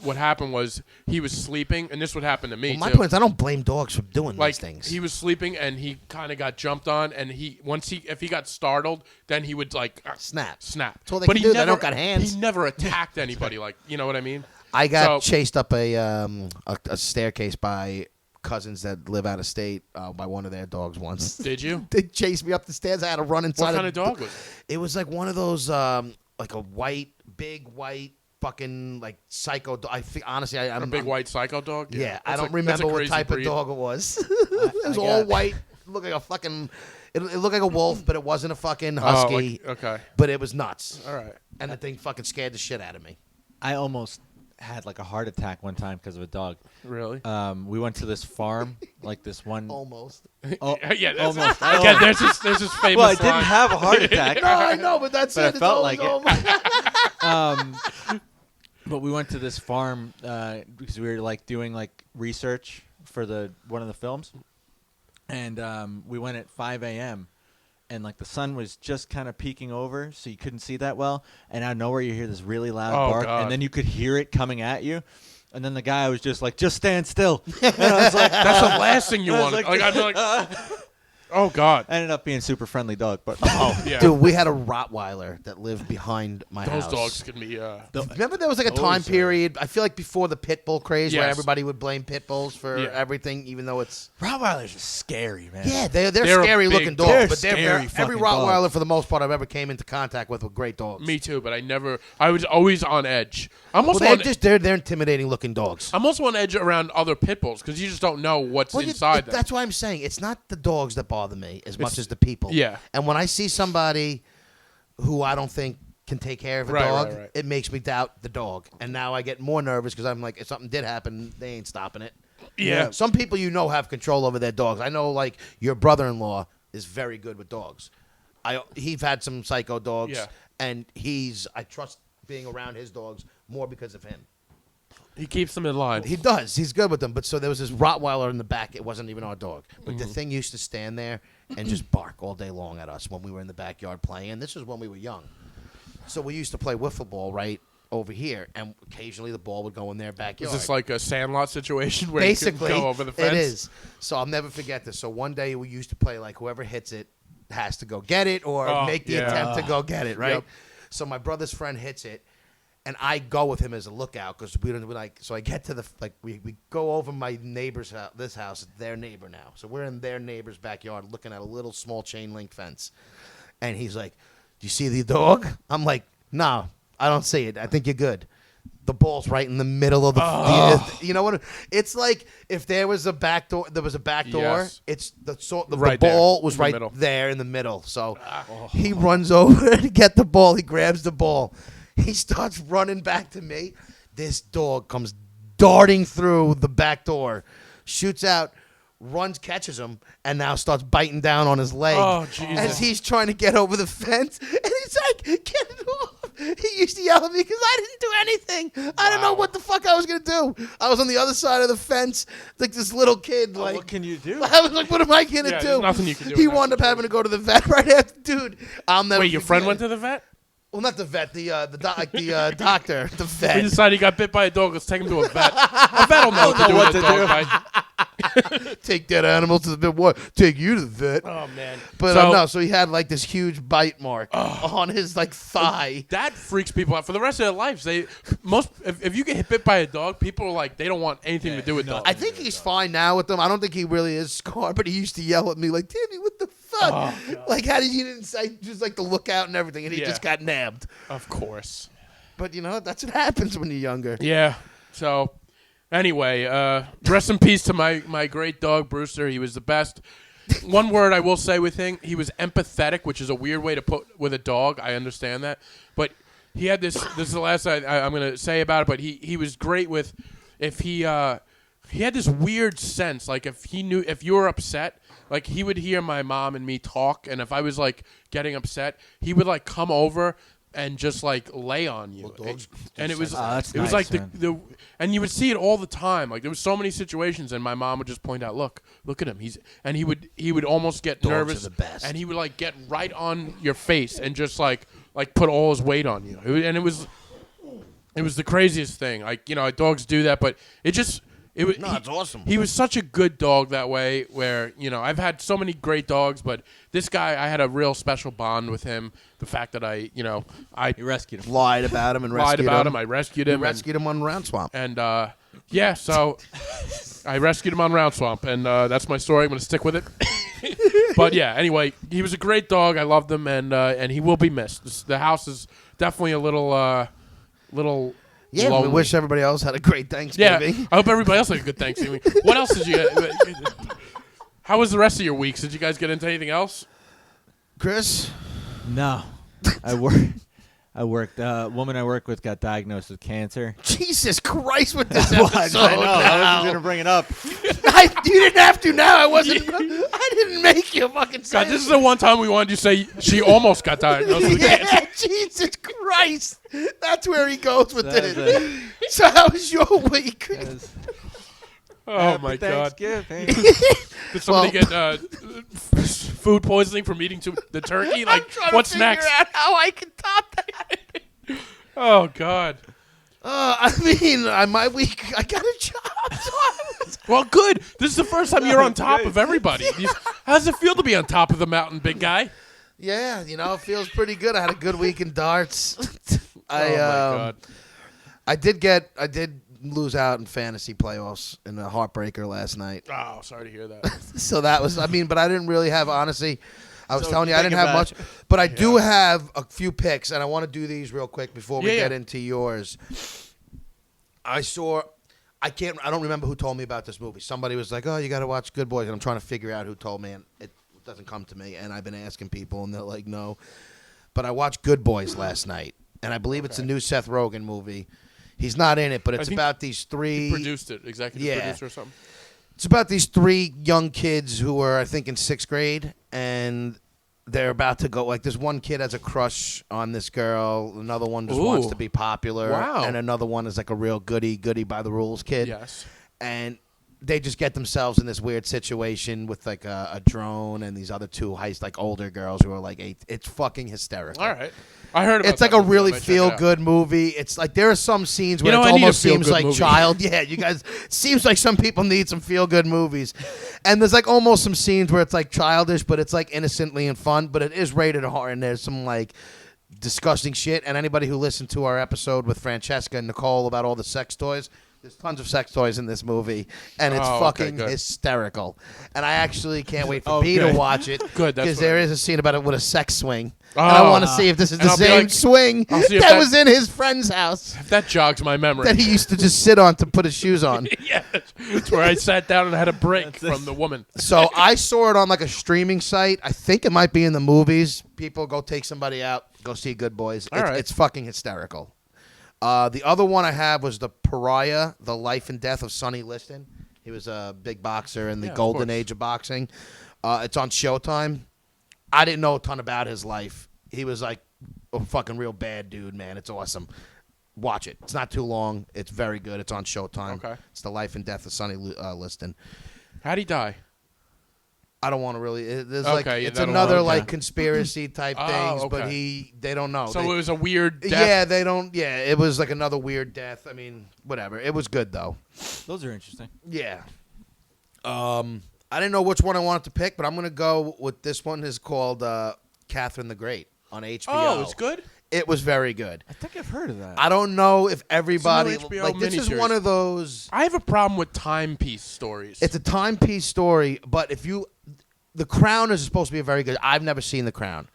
what happened was he was sleeping, and this would happen to me Well, my too. point is, I don't blame dogs for doing Like these things. he was sleeping and he kind of got jumped on, and if he got startled, then he would like Snap. snap. That's all they but can he do. They never, don't got hands. He never attacked anybody. Like you know what I mean? I got So- chased up a staircase by cousins that live out of state by one of their dogs once. Did you? They chased me up the stairs. I had to run inside. What kind of dog was it? It was like one of those like a big white fucking like psycho dog. Honestly, A big white psycho dog? Yeah, I That's don't a- that's a remember what crazy type breed. of dog it was. It was all got- white. Looked like a fucking. It looked like a wolf, but it wasn't a fucking Oh, husky. okay. But it was nuts. All right. And the thing fucking scared the shit out of me. I almost had like a heart attack one time because of a dog. Really? We went to this farm, like this one. Almost. Oh, yeah. That's, almost. again, there's this famous Well, I line. didn't have a heart attack. No, I know, but that's But I it. It's felt always like it. almost. But we went to this farm because we were like doing like research for one of the films, and we went at 5 a.m. and like the sun was just kind of peeking over, so you couldn't see that well. And out of nowhere, you hear this really loud Oh, bark, God. and then you could hear it coming at you. And then the guy was just like, "Just stand still." And I was like, That's the last thing you I was want. like- Like, I'd be like, oh God. ended up being a super friendly dog, but Yeah. Dude, we had a Rottweiler that lived behind my Those house. dogs can be. Remember there was like a time period, I feel like before the pit bull craze where Yes. everybody would blame pit bulls for Yeah. everything, even though it's... Rottweilers are scary, man. Yeah, they're They're a scary big looking dog. dogs, They're but they're scary every fucking Rottweiler dogs. for the most part I've ever came into contact with were great dogs. Me too, but I was always on edge. I'm Well, also they're on, just they're intimidating looking dogs. I'm also on edge around other pit bulls because you just don't know what's Well, inside them. that's why I'm saying it's not the dogs that bother me as much as the people. yeah. And when I see somebody who I don't think can take care of a Right, dog, right, right. it makes me doubt the dog. And now I get more nervous because I'm like, if something did happen, they ain't stopping it. Yeah. Some people have control over their dogs. I know, like, your brother-in-law is very good with dogs. He's had some psycho dogs, Yeah. and I trust being around his dogs more because of him. He keeps them in line. He does. He's good with them. But so there was this Rottweiler in the back. It wasn't even our dog. But Mm-hmm. the thing used to stand there and just bark all day long at us when we were in the backyard playing. This was when we were young. So we used to play wiffle ball right over here, and occasionally the ball would go in their backyard. Is this like a Sandlot situation where Basically, you can go over the fence? it is. So I'll never forget this. So one day we used to play like whoever hits it has to go get it or Oh, make the yeah. attempt to go get it, right? Yep. So my brother's friend hits it, and I go with him as a lookout because we like. So I get to we go over my neighbor's house. This house, their neighbor now. So we're in their neighbor's backyard looking at a little small chain link fence, and he's like, "Do you see the dog?" I'm like, "No, I don't see it. I think you're good." The ball's right in the middle of the you know what? It's like if there was a back door. There was a back door. Yes. It's the Right there, ball was in the right middle. there in the middle. So he runs over to get the ball. He grabs the ball. He starts running back to me. This dog comes darting through the back door, shoots out, runs, catches him, and now starts biting down on his leg Oh, Jesus. as he's trying to get over the fence. And he's like, "Get it off!" He used to yell at me because I didn't do anything. I don't know what the fuck I was gonna do. I was on the other side of the fence, like this little kid. Like, what can you do? I was like, "What am I gonna Yeah, do?" there's nothing you can do He in that wound up having to go to the vet right after, dude. I'll never. Wait, your friend forget went it. to the vet? Well, not the vet, the doctor, the We vet. decided he got bit by a dog. Let's take him to a vet. A vet will know what to do with a dog bite. Take that animal to the vet. What? Take you to the vet. Oh man. But So- no, so he had like this huge bite mark on his like thigh. That freaks people out for the rest of their lives. If you get bit by a dog, people are like they don't want anything to do with dogs. I think he's fine now with them. I don't think he really is scarred, but he used to yell at me like, "Timmy, what the fuck? Like, how did you didn't say just like the lookout and everything?" And he Yeah. just got nabbed. Of course. But you know, that's what happens when you're younger. Yeah. So Anyway, rest in peace to my great dog, Brewster. He was the best. One word I will say with him, he was empathetic, which is a weird way to put with a dog. I understand that. But he had this is the last I'm going to say about it, but he was great with, if he had this weird sense, like if you were upset, like he would hear my mom and me talk, and if I was like getting upset, he would like come over and just like lay on you. Well, dogs and it was that's it was nice, like the and you would see it all the time. Like there was so many situations, and my mom would just point out, look at him. He would almost get Dogs nervous, are the best. and he would like get right on your face and just like put all his weight on you. And it was the craziest thing. Like dogs do that, but it's awesome. He was such a good dog that way. Where I've had so many great dogs, but this guy, I had a real special bond with him. The fact that I You rescued him. Lied about him and lied rescued about him. him. I rescued You him. rescued him on Round Swamp. And so I rescued him on Round Swamp, and that's my story. I'm going to stick with it. But yeah, anyway, he was a great dog. I loved him, and he will be missed. The house is definitely a little Yeah, we lonely. wish everybody else had a great Yeah, Thanksgiving. I hope everybody else had a good Thanksgiving. What else did you? How was the rest of your weeks? Did you guys get into anything else? Chris? No, I worked. Woman I work with got diagnosed with cancer. Jesus Christ with this episode. I know. I now. wasn't gonna bring it up. You didn't have to now. I didn't make you fucking say God, this is the one time we wanted you to say she almost got diagnosed with cancer. Yeah, Jesus Christ. That's where he goes with That was it. So how was your week? Oh my God! Thanksgiving. Did somebody get food poisoning from eating the turkey? Like, what's next? Out how I can top that. Oh God! I mean, my week, I got a job. So Well, good. This is the first time you're on top of everybody. How does it feel to be on top of the mountain, big guy? yeah, it feels pretty good. I had a good week in darts. Oh my God! I did lose out in fantasy playoffs in a heartbreaker last night. Oh, sorry to hear that. So that was, but I didn't really have, honestly, I was So telling you, I think didn't have about much. it. But I do have a few picks, and I want to do these real quick before we Yeah, get yeah. into yours. I don't remember who told me about this movie. Somebody was like, oh, you got to watch Good Boys. And I'm trying to figure out who told me, and it doesn't come to me. And I've been asking people, and they're like, no. But I watched Good Boys last night, and I believe it's a new Seth Rogen movie. He's not in it, but it's think about these three. He produced it, executive Yeah. producer or something. It's about these three young kids who were, I think, in 6th grade, and they're about to go. Like, this one kid has a crush on this girl. Another one just wants Ooh. to be popular. Wow. And another one is like a real goody by the rules kid. Yes. And they just get themselves in this weird situation with like a drone and these other two like older girls who are like 8. It's fucking hysterical. All right. I heard about It's like that a movie. really I might check it out. feel-good movie. It's like there are some scenes where You know, it I need a almost seems feel-good like movie. child. Yeah, you guys. It seems like some people need some feel-good movies, and there's like almost some scenes where it's like childish, but it's like innocently and fun. But it is rated R, and there's some like disgusting shit. And anybody who listened to our episode with Francesca and Nicole about all the sex toys. There's tons of sex toys in this movie, and it's Oh, okay, fucking good. hysterical. And I actually can't wait for Oh, B to good. watch it. Good, that's because what there I- is a scene about it with a sex swing. And I Oh. want to see if this is And the I'll be same like- swing I'll see if that that- was in his friend's house That jogs my memory. that he used to just sit on to put his shoes on. Yeah, it's where I sat down and had a break from the woman. So I saw it on like a streaming site. I think it might be in the movies. People go take somebody out, go see Good Boys. All right. It's fucking hysterical. The other one I have was The Pariah, The Life and Death of Sonny Liston. He was a big boxer in the Yeah, of golden course. age of boxing. It's on Showtime. I didn't know a ton about his life. He was like a fucking real bad dude, man. It's awesome. Watch it. It's not too long. It's very good. It's on Showtime. Okay. It's The Life and Death of Sonny Liston. How'd he die? I don't want to really. There's Okay, like yeah, it's that'll- another okay. like conspiracy type Oh, things, but okay. they don't know. So They- it was a weird death. yeah, they don't. Yeah, it was like another weird death. I mean, whatever. It was good though. Those are interesting. Yeah. I didn't know which one I wanted to pick, but I'm gonna go with this one. Is called Catherine the Great on HBO. Oh, it's good. It was very good. I think I've heard of that. I don't know if everybody It's a new HBO like this is miniseries. one of those. I have a problem with timepiece stories. It's a timepiece story, but if you, The Crown is supposed to be a very good. I've never seen The Crown.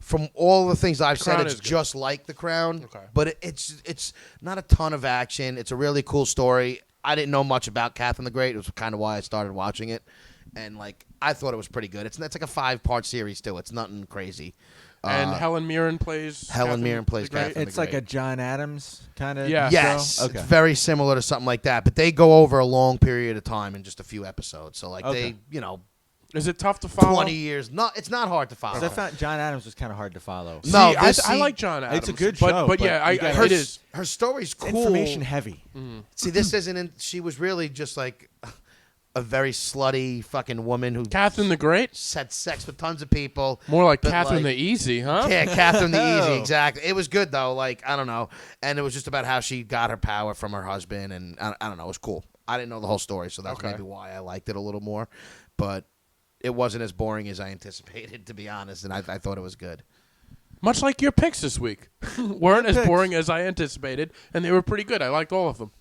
From all the things I've said, Crown it's is good. just like The Crown. Okay. But it's not a ton of action. It's a really cool story. I didn't know much about Catherine the Great. It was kind of why I started watching it, and like I thought it was pretty good. It's like a 5-part series too. It's nothing crazy. And Helen Mirren plays. Helen Mirren plays the Great. Catherine. It's like a John Adams kind of Yeah. Yes, show? Okay. it's very similar to something like that, but they go over a long period of time in just a few episodes. So like Okay. they, you know, Is it tough to follow? 20 years. No, it's not hard to follow. 'Cause I found John Adams was kind of hard to follow. See, No, I this- like John Adams. It's a good but, show, But but yeah, you gotta- her, it is. her story's cool. Information heavy. See, this isn't. She was really just like a very slutty fucking woman who Catherine the Great? had sex with tons of people. More like But, Catherine like- the Easy, huh? Yeah, Catherine the Easy, Oh. exactly. It was good though. Like I don't know, and it was just about how she got her power from her husband, and I don't know. It was cool. I didn't know the whole story, so that's Okay. maybe why I liked it a little more. But it wasn't as boring as I anticipated, to be honest, and I thought it was good. Much like your picks this week. Weren't as picks. boring as I anticipated, and they were pretty good. I liked all of them.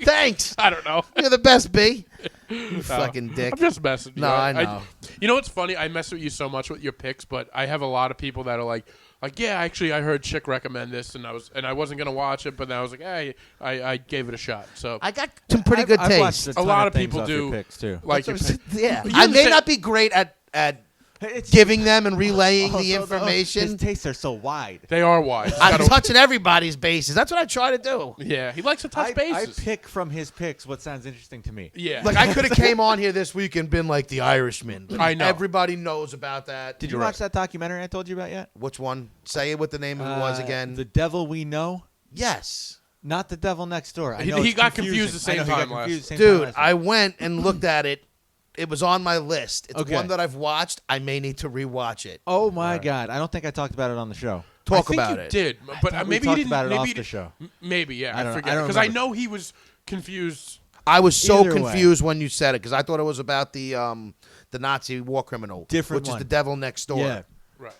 Thanks. I don't know. You're the best, B. You fucking dick. I'm just messing with you. No, I know. You know what's funny? I mess with you so much with your picks, but I have a lot of people that are like, yeah, actually, I heard Chick recommend this, and I wasn't gonna watch it, but then I was like, hey, I gave it a shot. So I got some pretty good I've taste. watched a ton lot of of people things off your do picks too. like your That's pick. what I'm saying. Yeah, You I may understand- not be great at It's giving them and relaying the also, though, information. His tastes are so wide. They are wise. I'm Gotta- touching everybody's bases. That's what I try to do. yeah, he likes to touch I bases. pick from his picks what sounds interesting to me. yeah, Like I could have came on here this week and been like the Irishman. But I know. everybody knows about that. Did you You're watch that documentary I told you about yet? Which one? Say what the name of it was again. The Devil We Know, Yes, not the Devil Next Door. I He- know he it's got confusing. confused the same I know, he got time last- confused the same time dude. last I week. went and looked at it. It was on my list. It's Okay. one that I've watched. I may need to rewatch it. Oh my God! I don't think I talked about it on the show. Talk I think about you it. did, but thought we maybe talked you didn't. about it maybe off you the didn't- show. Maybe, yeah. I don't- I I forget don't because I remember. know he was confused. I was so Either way. confused when you said it because I thought it was about the Nazi war criminal, Different which one. is the devil next door. Yeah, Right.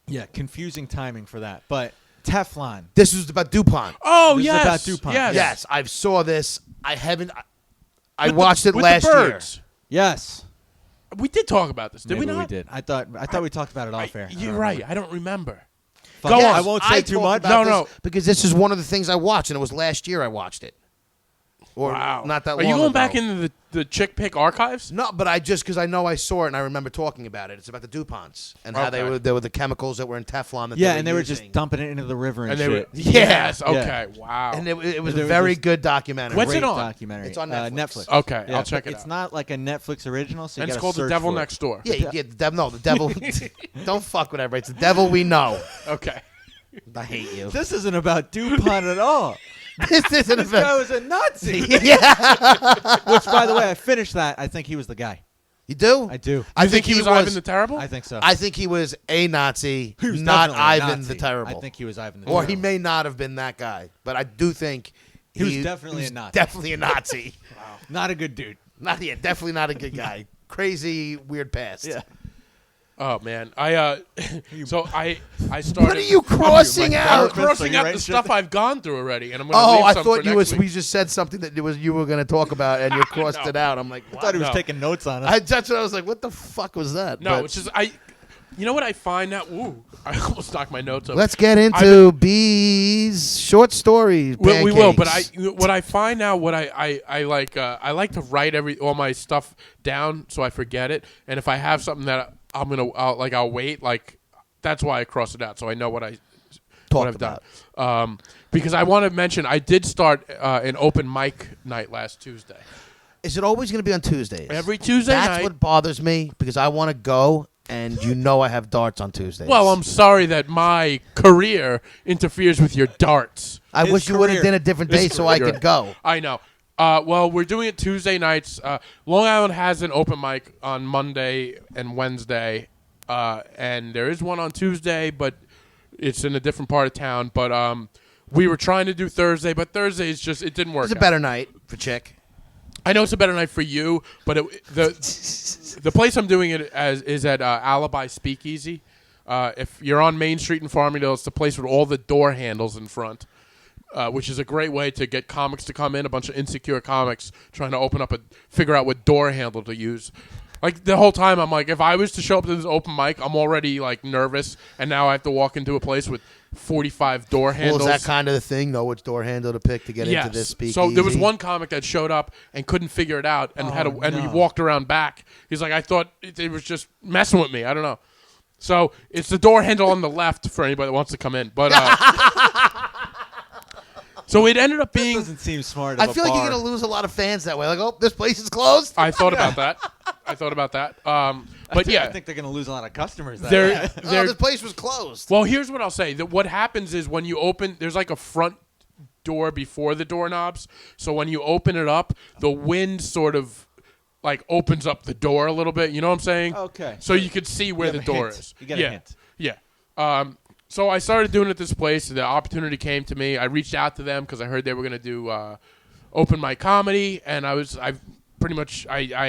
yeah. Confusing timing for that, but Teflon. This was about DuPont. Oh This is yes, about DuPont. yes, Yes, I saw this. I haven't. I With the- watched it with last the year. birds. Yes, We did talk about this, did maybe we not? we did. I thought we talked about it off air. I don't You're remember. right. I don't remember. Fuck Go it. on. I won't say too much. talked about No, this no. because this is one of the things I watched, and it was last year I watched it. Or Wow. not that Are long you going ago. back into the chick pick archives? No, but I just because I know I saw it and I remember talking about it. It's about the DuPonts and how Okay. there were the chemicals that were in Teflon. That Yeah, they and they were just using. dumping it into the river and, And they shit. were Yeah. yes. Yeah. Okay. Wow. And it was They a were very just- good documentary. What's it Great on? documentary. It's on Netflix. Okay, Yeah, I'll check but it It's out. not like a Netflix original, so you and it's gotta called The search Devil for it. Next Door. Yeah, the devil. No, the devil. Don't fuck with everybody. It's the devil we know. Okay. I hate you. This isn't about DuPont at all. This isn't This guy about. was a Nazi. Yeah, Which, by the way, I finished that. I think he was the guy. you do. I do. I You think he was Ivan the Terrible? I think so. I think he was a Nazi, He was not definitely a Ivan Nazi. the Terrible. I think he was Ivan the or Terrible. he may not have been that guy, but I do think He was definitely he was a Nazi. Definitely a Nazi. Not a good dude. Not yet. Definitely not a good guy. Crazy, weird past. Oh man, I so I started. What are you crossing I'm out? therapist? crossing Are you out writing the shit stuff down? I've gone through already, and I'm going to Oh, leave I some thought for you next was. week. We just said something that you were going to talk about, and you crossed No. it out. I'm like, I thought he was No. taking notes on us. That's what I was like. What the fuck was that? No, But it's just I. You know what I find now? Ooh, I almost knocked my notes over. let's get into B's short stories. We will, but pancakes. what I find now, what I like to write all my stuff down so I forget it, and if I have something that I'll wait, like that's why I cross it out so I know what I've about. done. Because I want to mention I did start an open mic night last Tuesday. Is it always going to be on Tuesdays? Every Tuesday That's night. what bothers me because I want to go, and you know I have darts on Tuesdays. Well, I'm sorry that my career interferes with your darts. I His wish you would have career. done a different day so I could go. I know. Well, we're doing it Tuesday nights. Long Island has an open mic on Monday and Wednesday, and there is one on Tuesday, but it's in a different part of town. But we were trying to do Thursday, but Thursday is it didn't work. It's a out. better night for Chick. I know it's a better night for you, but the place I'm doing it as is at Alibi Speakeasy. If you're on Main Street in Farmingdale, it's the place with all the door handles in front. Which is a great way to get comics to come in, a bunch of insecure comics trying to figure out what door handle to use. Like the whole time, I'm like, if I was to show up to this open mic, I'm already like nervous, and now I have to walk into a place with 45 door handles. Well, is that kind of the thing? Know which door handle to pick to get into this speakeasy? So there was one comic that showed up and couldn't figure it out, and he walked around back. He's like, I thought it was just messing with me. I don't know. So it's the door handle on the left for anybody that wants to come in. But so it ended up being. Doesn't seem smart. I feel like you're gonna lose a lot of fans that way. Like, oh, this place is closed. I thought about that. But yeah, I think they're gonna lose a lot of customers. That they're, way. Oh, they're this place was closed. well. Here's what I'll say: that what happens is when you open, there's like a front door before the doorknobs. So when you open it up, the wind sort of like opens up the door a little bit. You know what I'm saying? Okay. So you could see where You the have a door hint. is. You get a yeah. hint. Yeah. So I started doing it at this place. The opportunity came to me. I reached out to them because I heard they were going to do open mic comedy, and I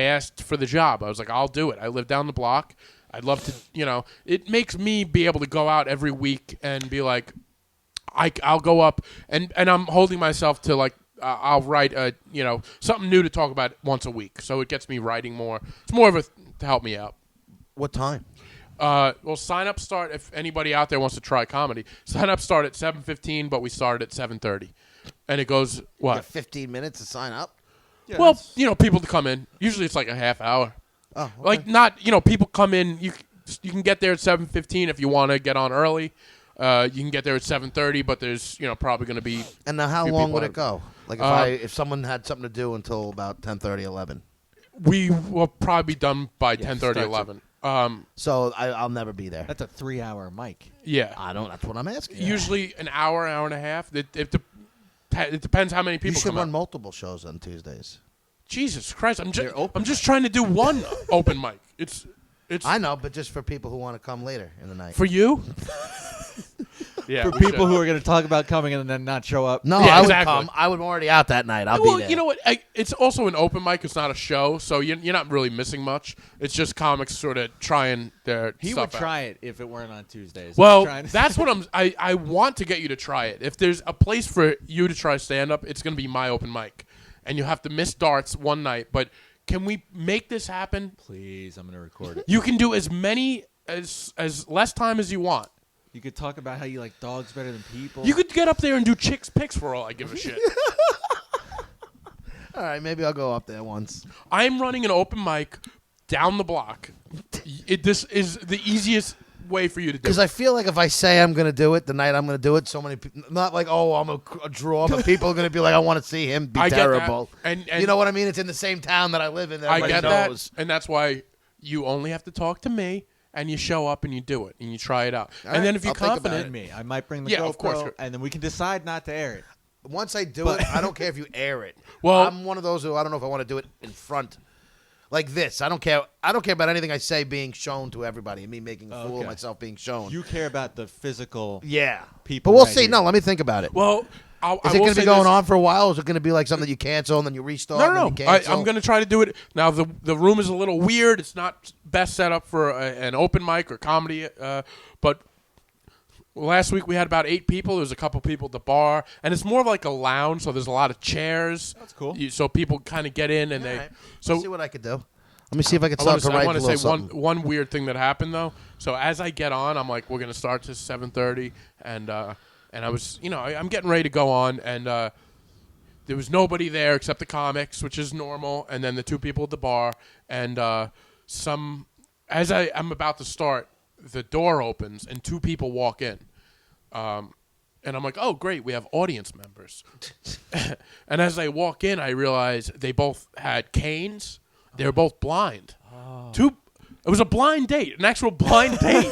asked for the job. I was like, I'll do it. I live down the block. I'd love to, it makes me be able to go out every week and be like, I'll go up, and I'm holding myself to like, I'll write something new to talk about once a week. So it gets me writing more. It's more of to help me out. What time? Well, sign up start if anybody out there wants to try comedy. Sign up start at 7:15, but we start at 7:30, and it goes You what? got 15 minutes to sign up. Yeah, Well, that's- people to come in. Usually it's like a half hour. Oh, okay. Like not, people come in. You can get there at 7:15 if you want to get on early. You can get there at 7:30, but there's probably going to be. And now, how few long people would out. it go? Like if someone had something to do until about 10:30, 11. We will probably be done by Yeah, 10:30, starts at- 11. So I'll never be there. That's a 3-hour mic. Yeah. I don't. That's what I'm asking. Usually an hour and a half. It depends how many You people should come run out. multiple shows on Tuesdays. Jesus Christ! I'm They're open just trying to do one open mic. It's I know, but just for people who want to come later in the night. for you. Yeah, For people who are going to talk about coming and then not show up. No, Yeah, I would exactly. come. I would already out that night. I'll well, be there. you know what? It's also an open mic. It's not a show, so you're not really missing much. It's just comics sort of trying their He stuff would out. try it if it weren't on Tuesdays. Well, He's trying to- that's what I want to get you to try it. If there's a place for you to try stand up, it's going to be my open mic, and you have to miss darts one night. But can we make this happen? Please, I'm going to record it. You can do as many as less time as you want. You could talk about how you like dogs better than people. You could get up there and do chicks picks for all I give a shit. All right, maybe I'll go up there once. I'm running an open mic down the block. This is the easiest way for you to do Because it. I feel like if I say I'm going to do it the night I'm going to do it, so many people, not like, oh, I'm a draw, but people are going to be like, I want to see him be I get that. terrible. And you know what I mean? It's in the same town that I live in. That I everybody get knows. that. And that's why you only have to talk to me, and you show up and you do it, and you try it out. All and right, then if you're I'll think about confident, And me. I might bring the Yeah, GoPro, of course. and then we can decide not to air it. Once I do it, I don't care if you air it. Well- I'm one of those who I don't know if I want to do it in front. Like this. I don't care about anything I say being shown to everybody and me making a fool of Okay. myself being shown. You care about the physical. yeah. People But we'll right see. here. No, let me think about it. well, I Is it will going to say be going this. on for a while? Or is it going to be like something that you cancel and then you restart? and then No. you cancel? I'm going to try to do it. Now, the room is a little weird. It's not best set up for an open mic or comedy. But last week we had about 8 people. There was a couple people at the bar. And it's more of like a lounge, so there's a lot of chairs. That's cool. So people kind of get in and All they... right. So Let's see what I could do. Let me see if I can I start to write want a to little say something. one weird thing that happened though. So as I get on, I'm like, we're gonna start to 7:30, and I was, I'm getting ready to go on, and there was nobody there except the comics, which is normal, and then the 2 people at the bar, and as I'm about to start, the door opens and 2 people walk in, and I'm like, oh great, we have audience members, and as I walk in, I realize they both had canes. They were both blind. It was a blind date, an actual blind date.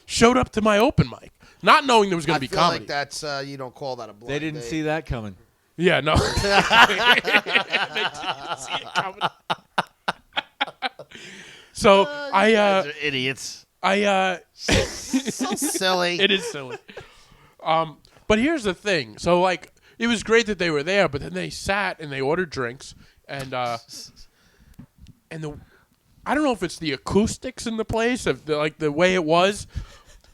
Showed up to my open mic, not knowing there was going I to be feel comedy. like that's you don't call that a blind They didn't date. see that coming. Yeah, no. They didn't see it coming. So You guys are idiots. So silly. It is silly. But here's the thing. So like, it was great that they were there, but then they sat and they ordered drinks, and I don't know if it's the acoustics in the place, of the way it was,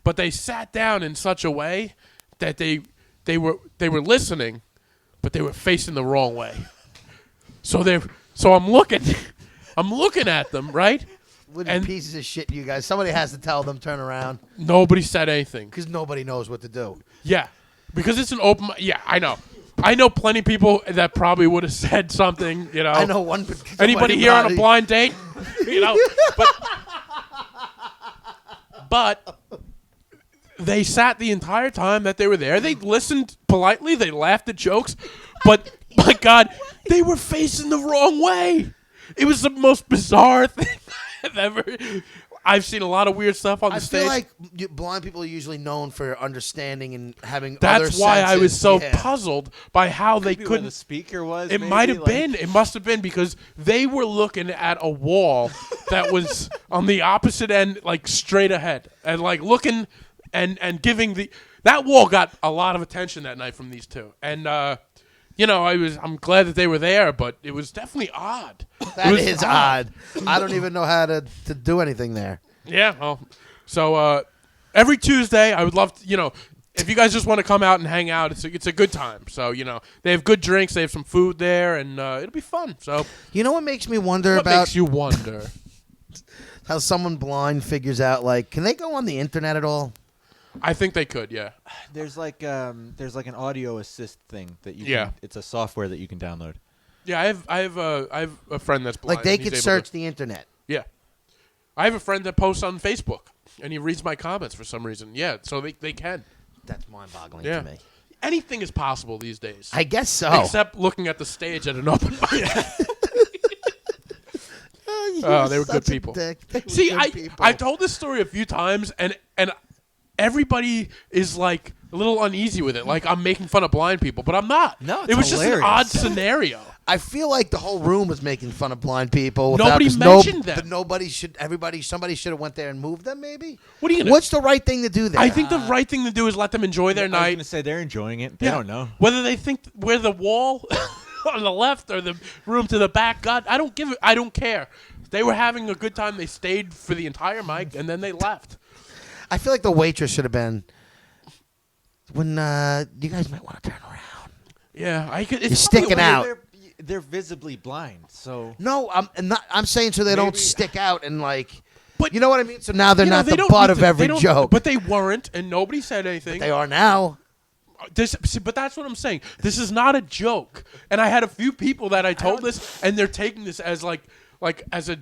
but they sat down in such a way that they were listening, but they were facing the wrong way. So I'm looking at them, right? What And- pieces of shit, you guys. Somebody has to tell them, turn around, Nobody said anything. because nobody knows what to do. Yeah, because it's an open. Yeah, I know. I know plenty of people that probably would have said something. You know. I know one. Anybody here on a blind date? You know, but they sat the entire time that they were there. They listened politely. They laughed at jokes, but my God, they were facing the wrong way. It was the most bizarre thing I've ever. I've seen a lot of weird stuff on the I stage. feel like blind people are usually known for understanding and having. That's other why I was senses. so Yeah. puzzled by how they Maybe where the couldn't. speaker was. It maybe, might have like- been. It must have been because they were looking at a wall that was on the opposite end, like straight ahead, and like looking and giving the. That wall got a lot of attention that night from these two, and you know, I'm glad that they were there, but it was definitely odd. That It was is odd. I don't even know how to do anything there. Yeah. Well, so every Tuesday, I would love to, you know, if you guys just want to come out and hang out, it's a good time. So, you know, they have good drinks, they have some food there, and it'll be fun. So, You know what makes me wonder what about makes you wonder? how someone blind figures out, like, can they go on the internet at all? I think they could, yeah. There's like an audio assist thing that you. Yeah. Can, it's a software that you can download. Yeah, I have a friend that's blind. Like, they and he's could able search to- the internet. Yeah. I have a friend that posts on Facebook, and he reads my comments for some reason. Yeah, so they can. That's mind-boggling Yeah. to me. Anything is possible these days. I guess so. Except looking at the stage at an open mic. You Oh, were they were good such a people. dick. They were See, good people. I've told this story a few times, and everybody is like a little uneasy with it. Like I'm making fun of blind people, but I'm not. No, it's it was just an hilarious. odd scenario. I feel like the whole room was making fun of blind people. Nobody 'cause mentioned them. But somebody should have went there and moved them. Maybe. What are you gonna? What's the right thing to do there? I think the right thing to do is let them enjoy their I was night. gonna say they're enjoying it. They Yeah. don't know. Whether they think we're the wall on the left or the room to the back. God, I don't give it. I don't care. They were having a good time. They stayed for the entire mic, and then they left. I feel like the waitress should have been. When you guys might want to turn around. Yeah, I could. You're It's sticking probably- out. They're visibly blind, so No, I'm saying so they don't Maybe- stick out and like. But you know what I mean? So now they're you know, not they the don't butt need of to- every they don't- joke. But they weren't, and nobody said anything. They are now. But that's what I'm saying. This is not a joke. And I had a few people that I told this, and they're taking this as like as a.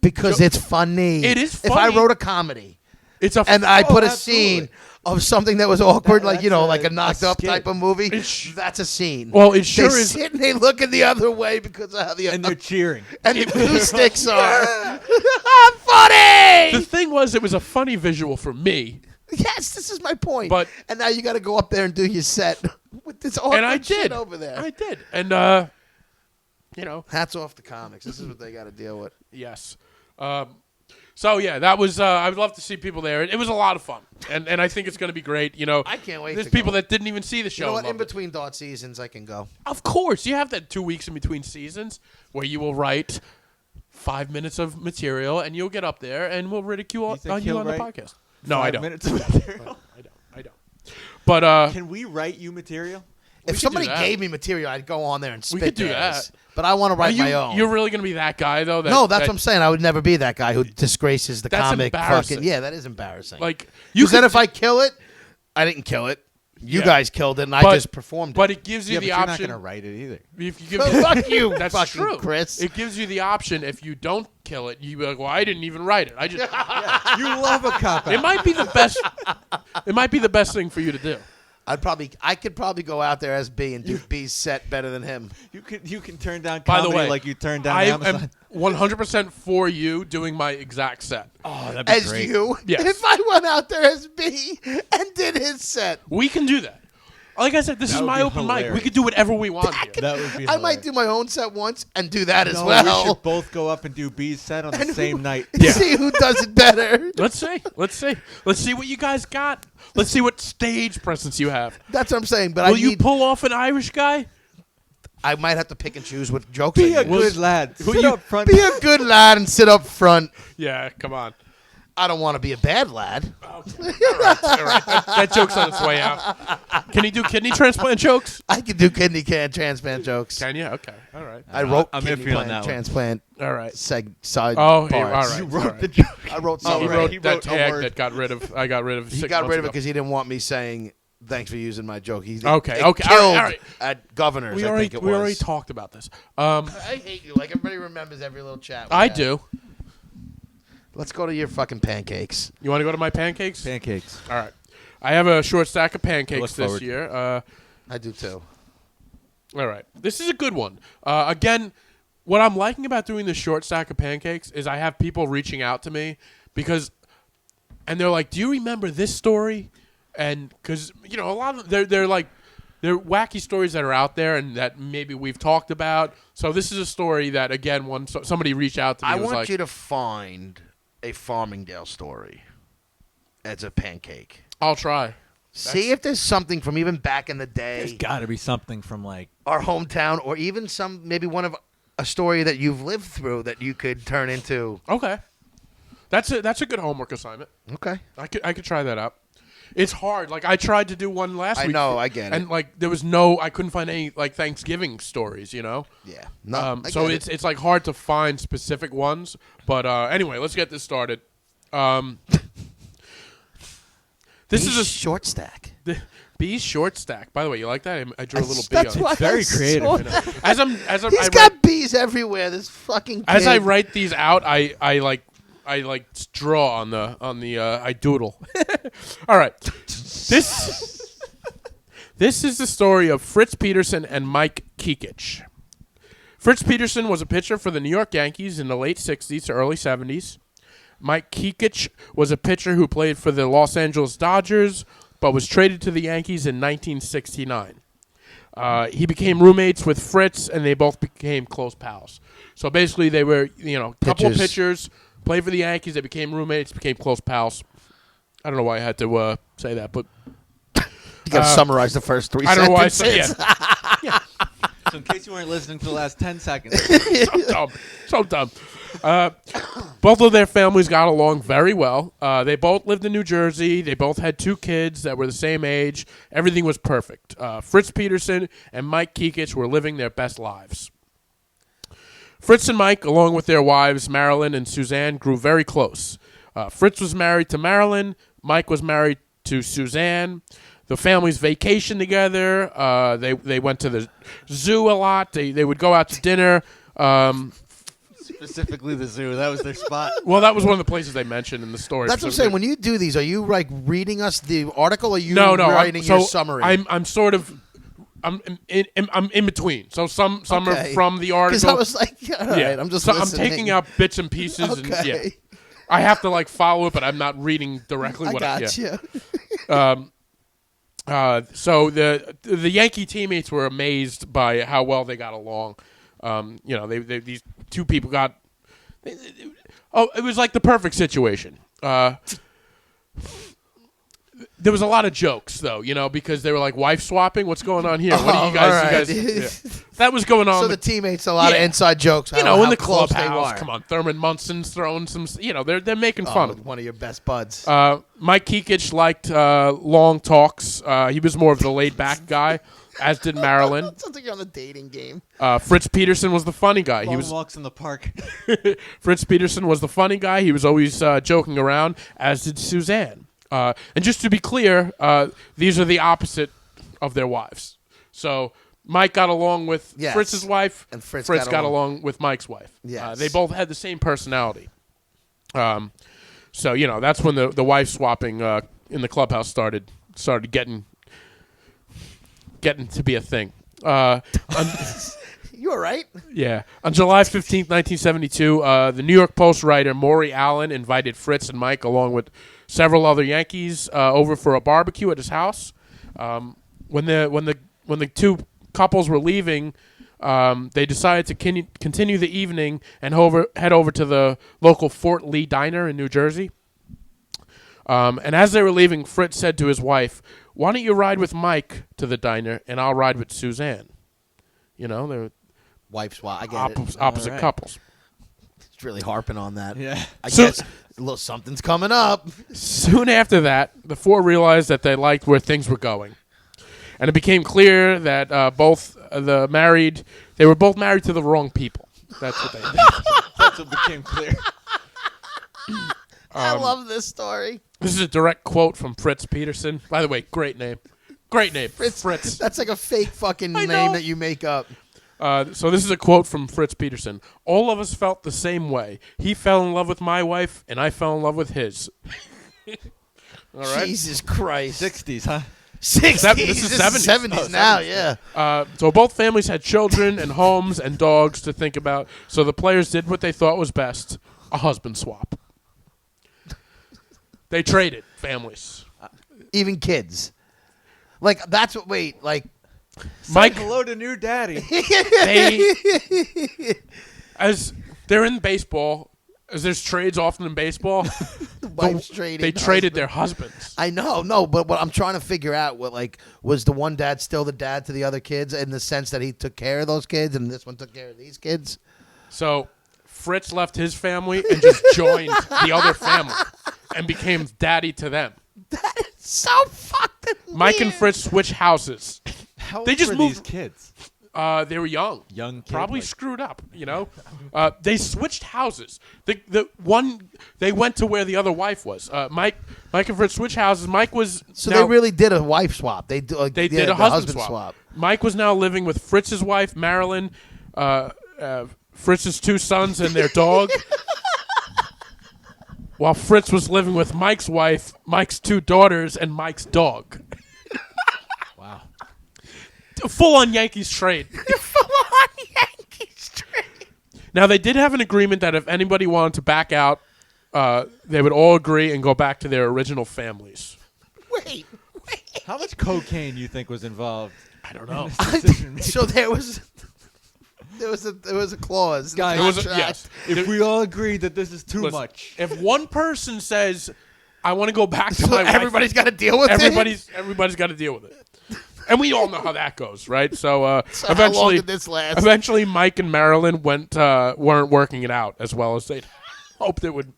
Because it's funny. It is If I funny. wrote a comedy It's a. and I put a absolutely. scene of something that was awkward, That- like that's like a a knocked up skit. type of movie, It's- that's a scene. Well, it sure they is. sit and they looking the other way because of how the and they're cheering. and the acoustics are funny. The thing was, it was a funny visual for me, Yes, this is my point. But- and now you got to go up there and do your set with this awkward and I shit did. over there. I did, and you know, Hats off to comics. This is what they got to deal with. yes. So yeah, that was. I would love to see people there. It was a lot of fun, and I think it's going to be great. You know, I can't wait There's to people go. that didn't even see the show. You know what? and In loved it. between dart seasons, I can go. Of course, you have that 2 weeks in between seasons where you will write 5 minutes of material, and you'll get up there, and we'll ridicule think on you he'll on the write podcast. No, I 5 don't. minutes of material. I don't. But Can we write you material? If could somebody do that. gave me material, I'd go on there and spit could do theirs. that. But I want to write you, my own. You're really going to be that guy though. No, that's what I'm saying. I would never be that guy who disgraces the That's comic. embarrassing. Fucking, yeah, that is embarrassing. like you. Because then could if I kill it, I didn't kill it. You Yeah. guys killed it, and I But- just performed but it. it gives you Yeah, but the you're not option. gonna write it either. If you give Fuck you, that's fucking true, Chris. It gives you the option. If you don't kill it, you be like, "Well, I didn't even write it. I just." You love a cop out. It might be the best. It might be the best thing for you to do. I could probably go out there as B and do B's set better than him. You can turn down By comedy the way, like you turned down I Amazon. am 100% for you doing my exact set. Oh, that'd be As great. you, Yes. if I went out there as B and did his set, We can do that. Like I said, this That is would my be open mic. We hilarious. could do whatever we want here. That would be. I might hilarious. do my own set once and do that as No, well. we should both go up and do B's set on the And same night. Yeah. See who does it better. Let's see. Let's see what you guys got. Let's see what stage presence you have. That's what I'm saying. But Will I you need, pull off an Irish guy? I might have to pick and choose what jokes Be I a use. good lad. Who Sit you- up front. Be a good lad and sit up front. Yeah, come on. I don't want to be a bad lad. All right. That joke's on its way out. Can he do kidney transplant jokes? I can do kidney transplant jokes. Can you? Okay. All right. I wrote I'm kidney iffy on that one. transplant All right. side Oh, parts. all right. You all wrote right. the joke. I wrote He something. wrote He that wrote a tag word. that got rid of. I got rid of. He 6 got months rid of it ago. because he didn't want me saying thanks for using my joke. He Okay, it okay, killed all right. at Governor's. We I already think it we was. already talked about this. I hate you. Like everybody remembers every little chat. we I had. do. Let's go to your fucking pancakes. You want to go to my pancakes? Pancakes. All right. I have a short stack of I pancakes look this forward. year. I do too. All right. This is a good one. Again, what I'm liking about doing the short stack of pancakes is I have people reaching out to me and they're like, "Do you remember this story?" And because a lot of they're wacky stories that are out there and that maybe we've talked about. So this is a story that again, when somebody reached out to me, I was want like, you to find a Farmingdale story as a pancake. "I'll try." See if there's something from even back in the There's day, got to be something from like. our hometown, or even maybe one of a story that you've lived through that you could turn into. Okay, that's a good homework assignment. Okay. I could try that out. It's hard. Like I tried to do one last I week. know, I get it. And like there was I couldn't find any like Thanksgiving stories. Yeah. No, I So get it. it's like hard to find specific ones. But anyway, let's get this started. This is a short stack. B's short stack. By the way, you like that? I drew a little bee That's on it. why Very I saw creative. that. As I'm He's got bees everywhere. This fucking. as I kid. write these out, I draw on the I doodle. All right. This is the story of Fritz Peterson and Mike Kekich. Fritz Peterson was a pitcher for the New York Yankees in the late 60s to early 70s. Mike Kekich was a pitcher who played for the Los Angeles Dodgers but was traded to the Yankees in 1969. He became roommates with Fritz, and they both became close pals. So basically, they were, a couple of pitchers, played for the Yankees, they became roommates, became close pals. I don't know why I had to say that, but You got to summarize the first three I don't know why I sentences. said So in case you weren't listening for the last 10 seconds. So dumb. Both of their families got along very well. They both lived in New Jersey. They both had 2 kids that were the same age. Everything was perfect. Fritz Peterson and Mike Kekich were living their best lives. Fritz and Mike, along with their wives Marilyn and Suzanne, grew very close. Fritz was married to Marilyn. Mike was married to Suzanne. The families vacationed together. They went to the zoo a lot. They would go out to dinner. Specifically the zoo. That was their spot. Well, that was one of the places they mentioned in the story. That's what I'm saying. When you do these, are you like reading us the article, or are you no, writing so your summary? I'm sort of I'm in between. So some are Okay. from the Because article. I was like, all right, I'm just so I'm listening. taking out bits and pieces. Okay. And, yeah. I have to like follow it, but I'm not reading directly I what got you. So the Yankee teammates were amazed by how well they got along. They these 2 people got. It was like the perfect situation. There was a lot of jokes though, because they were like wife swapping. What's going on here? What do you guys? all right. Yeah. That was going on. So the teammates, a lot of Yeah. inside jokes. in how the close they clubhouse. were. Come on, Thurman Munson's throwing some. They're making fun of. One of your best buds. Mike Kekich liked long talks. He was more of the laid back guy, as did Marilyn. Sounds like you're on the dating game. Fritz Peterson was the funny guy. He Long was walks in the park. Fritz Peterson was the funny guy. He was always joking around, as did Suzanne. And just to be clear, these are the opposite of their wives. So Mike got along with Yes. Fritz's wife, And Fritz got got along with Mike's wife. Yes. They both had the same personality. So that's when the wife swapping in the clubhouse started getting to be a thing. You all right? Yeah. On July 15th, 1972, the New York Post writer Maury Allen invited Fritz and Mike, along with several other Yankees, over for a barbecue at his house. When the 2 couples were leaving, they decided to continue the evening and head over to the local Fort Lee Diner in New Jersey. And as they were leaving, Fritz said to his wife, "Why don't you ride with Mike to the diner, and I'll ride with Suzanne?" They're Wife swap. I get it. opposite All right. couples. It's really harping on that. Yeah. I So- guess a little something's coming up. Soon after that, the four realized that they liked where things were going, and it became clear that they were both married to the wrong people. That's what they did. That's what became clear. I love this story. This is a direct quote from Fritz Peterson. By the way, great name. Great name. Fritz. That's like a fake fucking I name know. that you make up. So this is a quote from Fritz Peterson. All of us felt the same way. He fell in love with my wife, and I fell in love with his. All right. Jesus Christ. 60s, huh? 60s. This is This 70s. 70s now, yeah. So both families had children and homes and dogs to think about. So the players did what they thought was best: a husband swap. They traded families. Even kids. Like, that's what, wait, like, Mike, Hello to new daddy. they, as they're in baseball, as there's trades often in baseball, wife's trading. they traded husband. their husbands. I know, no, but what I'm trying to figure out, what, like, was the one dad still the dad to the other kids in the sense that he took care of those kids and this one took care of these kids? So Fritz left his family and just joined the other family and became daddy to them. That is so fucking Mike and weird. Fritz switched houses. How They old just were moved- these kids? They were young. Young kid, Probably like- screwed up, you know? They switched houses. The one they went to where the other wife was. Mike and Fritz switched houses. Mike was So now, they really did a wife swap. They did did the a husband swap. Mike was now living with Fritz's wife, Marilyn, Fritz's two sons and their dog. While Fritz was living with Mike's wife, Mike's two daughters, and Mike's dog. Wow. Full-on Yankees trade. Now, they did have an agreement that if anybody wanted to back out, they would all agree and go back to their original families. Wait. How much cocaine you think was involved? I don't know. So there was a clause. in the Guys, It was contract. yes. If we all agree that this is too Listen, much. If one person says, "I want to go back to So my wife," everybody's got to deal with everybody's got to deal with it, and we all know how that goes, right? So, So how long eventually, did this last? eventually, Mike and Marilyn weren't working it out as well as they hoped it would.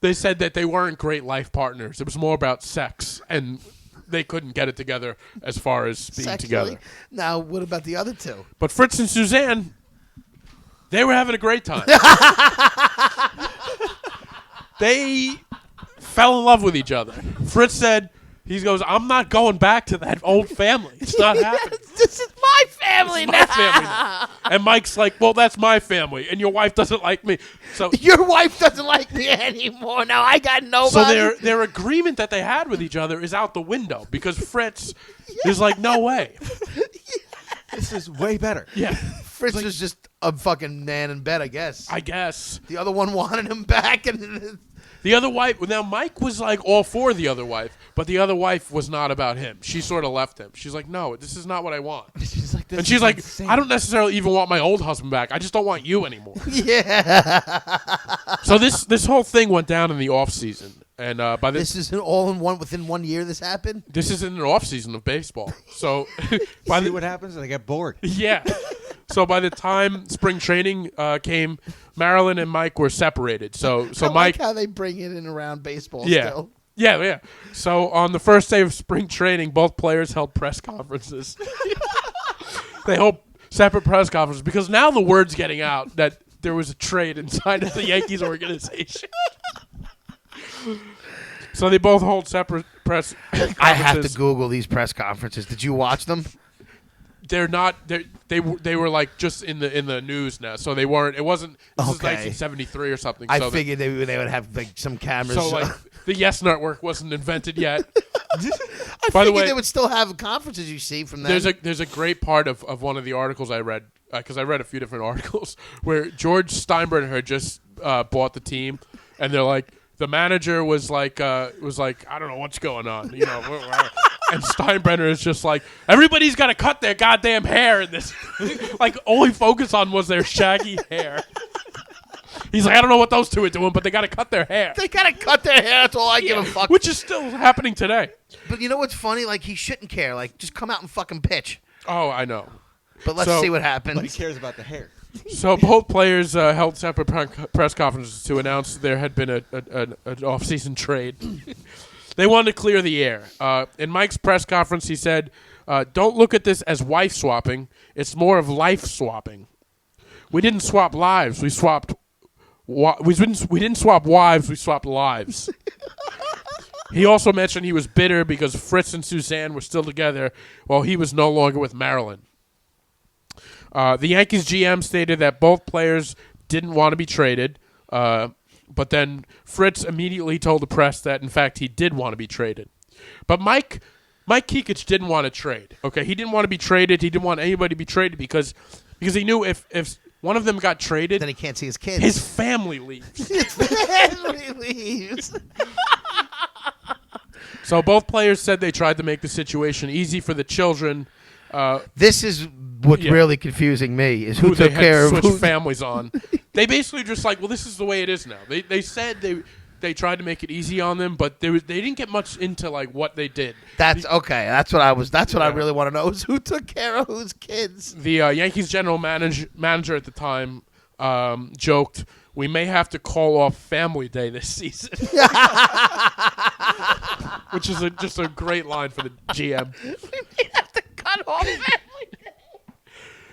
They said that they weren't great life partners. It was more about sex, and they couldn't get it together as far as being Sexually? together. Now, what about the other two? But Fritz and Suzanne, they were having a great time. They fell in love with each other. Fritz said, he goes, "I'm not going back to that old family. It's not happening. This is my family It's my family now." And Mike's like, "Well, that's my family, and your wife doesn't like me." So Your wife doesn't like me anymore. Now I got nobody. So their agreement that they had with each other is out the window because Fritz is like, "No way." This is way better. Yeah, Fritz was just a fucking man in bed, I guess. I guess. The other one wanted him back, and The other wife, now Mike was like all for the other wife, but the other wife was not about him. She sort of left him. She's like, "No, this is not what I want." She's like, this And she's is like, insane. "I don't necessarily even want my old husband back. I just don't want you anymore." yeah, So this whole thing went down in the off season, and by this is all in one within 1 year. This happened. this is in an off season of baseball. So by See the what happens? They get bored. yeah, so by the time spring training came, Marilyn and Mike were separated. So I Mike, like how they bring it in around baseball. yeah. Still. Yeah. So on the first day of spring training, both players held press conferences. They held separate press conferences because now the word's getting out that there was a trade inside of the Yankees organization. So they both hold separate press conferences. I have to Google these press conferences. Did you watch them? They're not. They were like just in the news now. So they weren't. It wasn't. This is Okay. 1973 or something. I so figured they would have like some cameras. So like the Yes Network wasn't invented yet. I by the figured way, they would still have conferences you see from them. there's a great part of one of the articles I read because I read a few different articles where George Steinbrenner had just bought the team, and they're like the manager was like I don't know what's going on, you know. And Steinbrenner is just like, everybody's got to cut their goddamn hair in this. Like, all he focused on was their shaggy hair. He's like, I don't know what those two are doing, but they got to cut their hair. They gotta cut their hair. That's all I give a fuck. Which is still happening today. But you know what's funny? Like, he shouldn't care. Like, just come out and fucking pitch. Oh, I know. But let's So- see what But he happens. cares about the hair. So both players held separate press conferences to announce there had been an off-season trade. They wanted to clear the air. In Mike's press conference, he said, "Don't look at this as wife swapping. It's more of life swapping. We didn't swap lives. We swapped. We didn't swap wives. We swapped lives." He also mentioned he was bitter because Fritz and Suzanne were still together while he was no longer with Marilyn. The Yankees GM stated that both players didn't want to be traded, but then Fritz immediately told the press that, in fact, he did want to be traded. But Mike Kikich didn't want to trade. Okay, he didn't want to be traded. He didn't want anybody to be traded because he knew if one of them got traded, Then he can't see his kids. his family leaves. His family leaves. So both players said they tried to make the situation easy for the children. This is what's Yeah. really confusing me is who they took had care of switched who. families on. They basically just like, well, this is the way it is now. They said they tried to make it easy on them, but they didn't get much into like what they did. That's okay. That's what I Yeah. really want to know is who took care of whose kids. The Yankees general manager at the time joked, "We may have to call off Family Day this season," which is just a great line for the GM. Cut off family.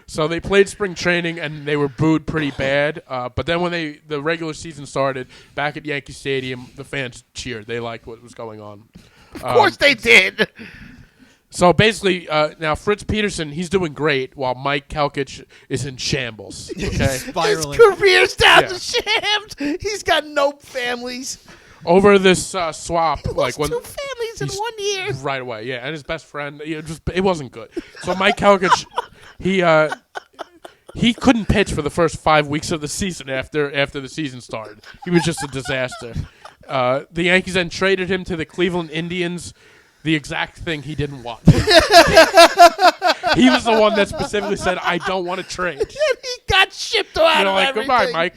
So they played spring training and they were booed pretty bad. But then when the regular season started back at Yankee Stadium, the fans cheered. They liked what was going on. Of course they did. So basically, now Fritz Peterson, he's doing great, while Mike Kalkich is in shambles. Okay, His Spiraling. career's down Yeah. the shams. He's got no families. over this swap, like Lost when two families in he's- 1 year. right away, yeah, and his best friend, it wasn't good. So Mike Kalkich, he couldn't pitch for the first 5 weeks of the season after the season started. He was just a disaster. The Yankees then traded him to the Cleveland Indians, the exact thing he didn't want. He was the one that specifically said, "I don't want to trade." And he got shipped out of Like, everything. goodbye, Mike.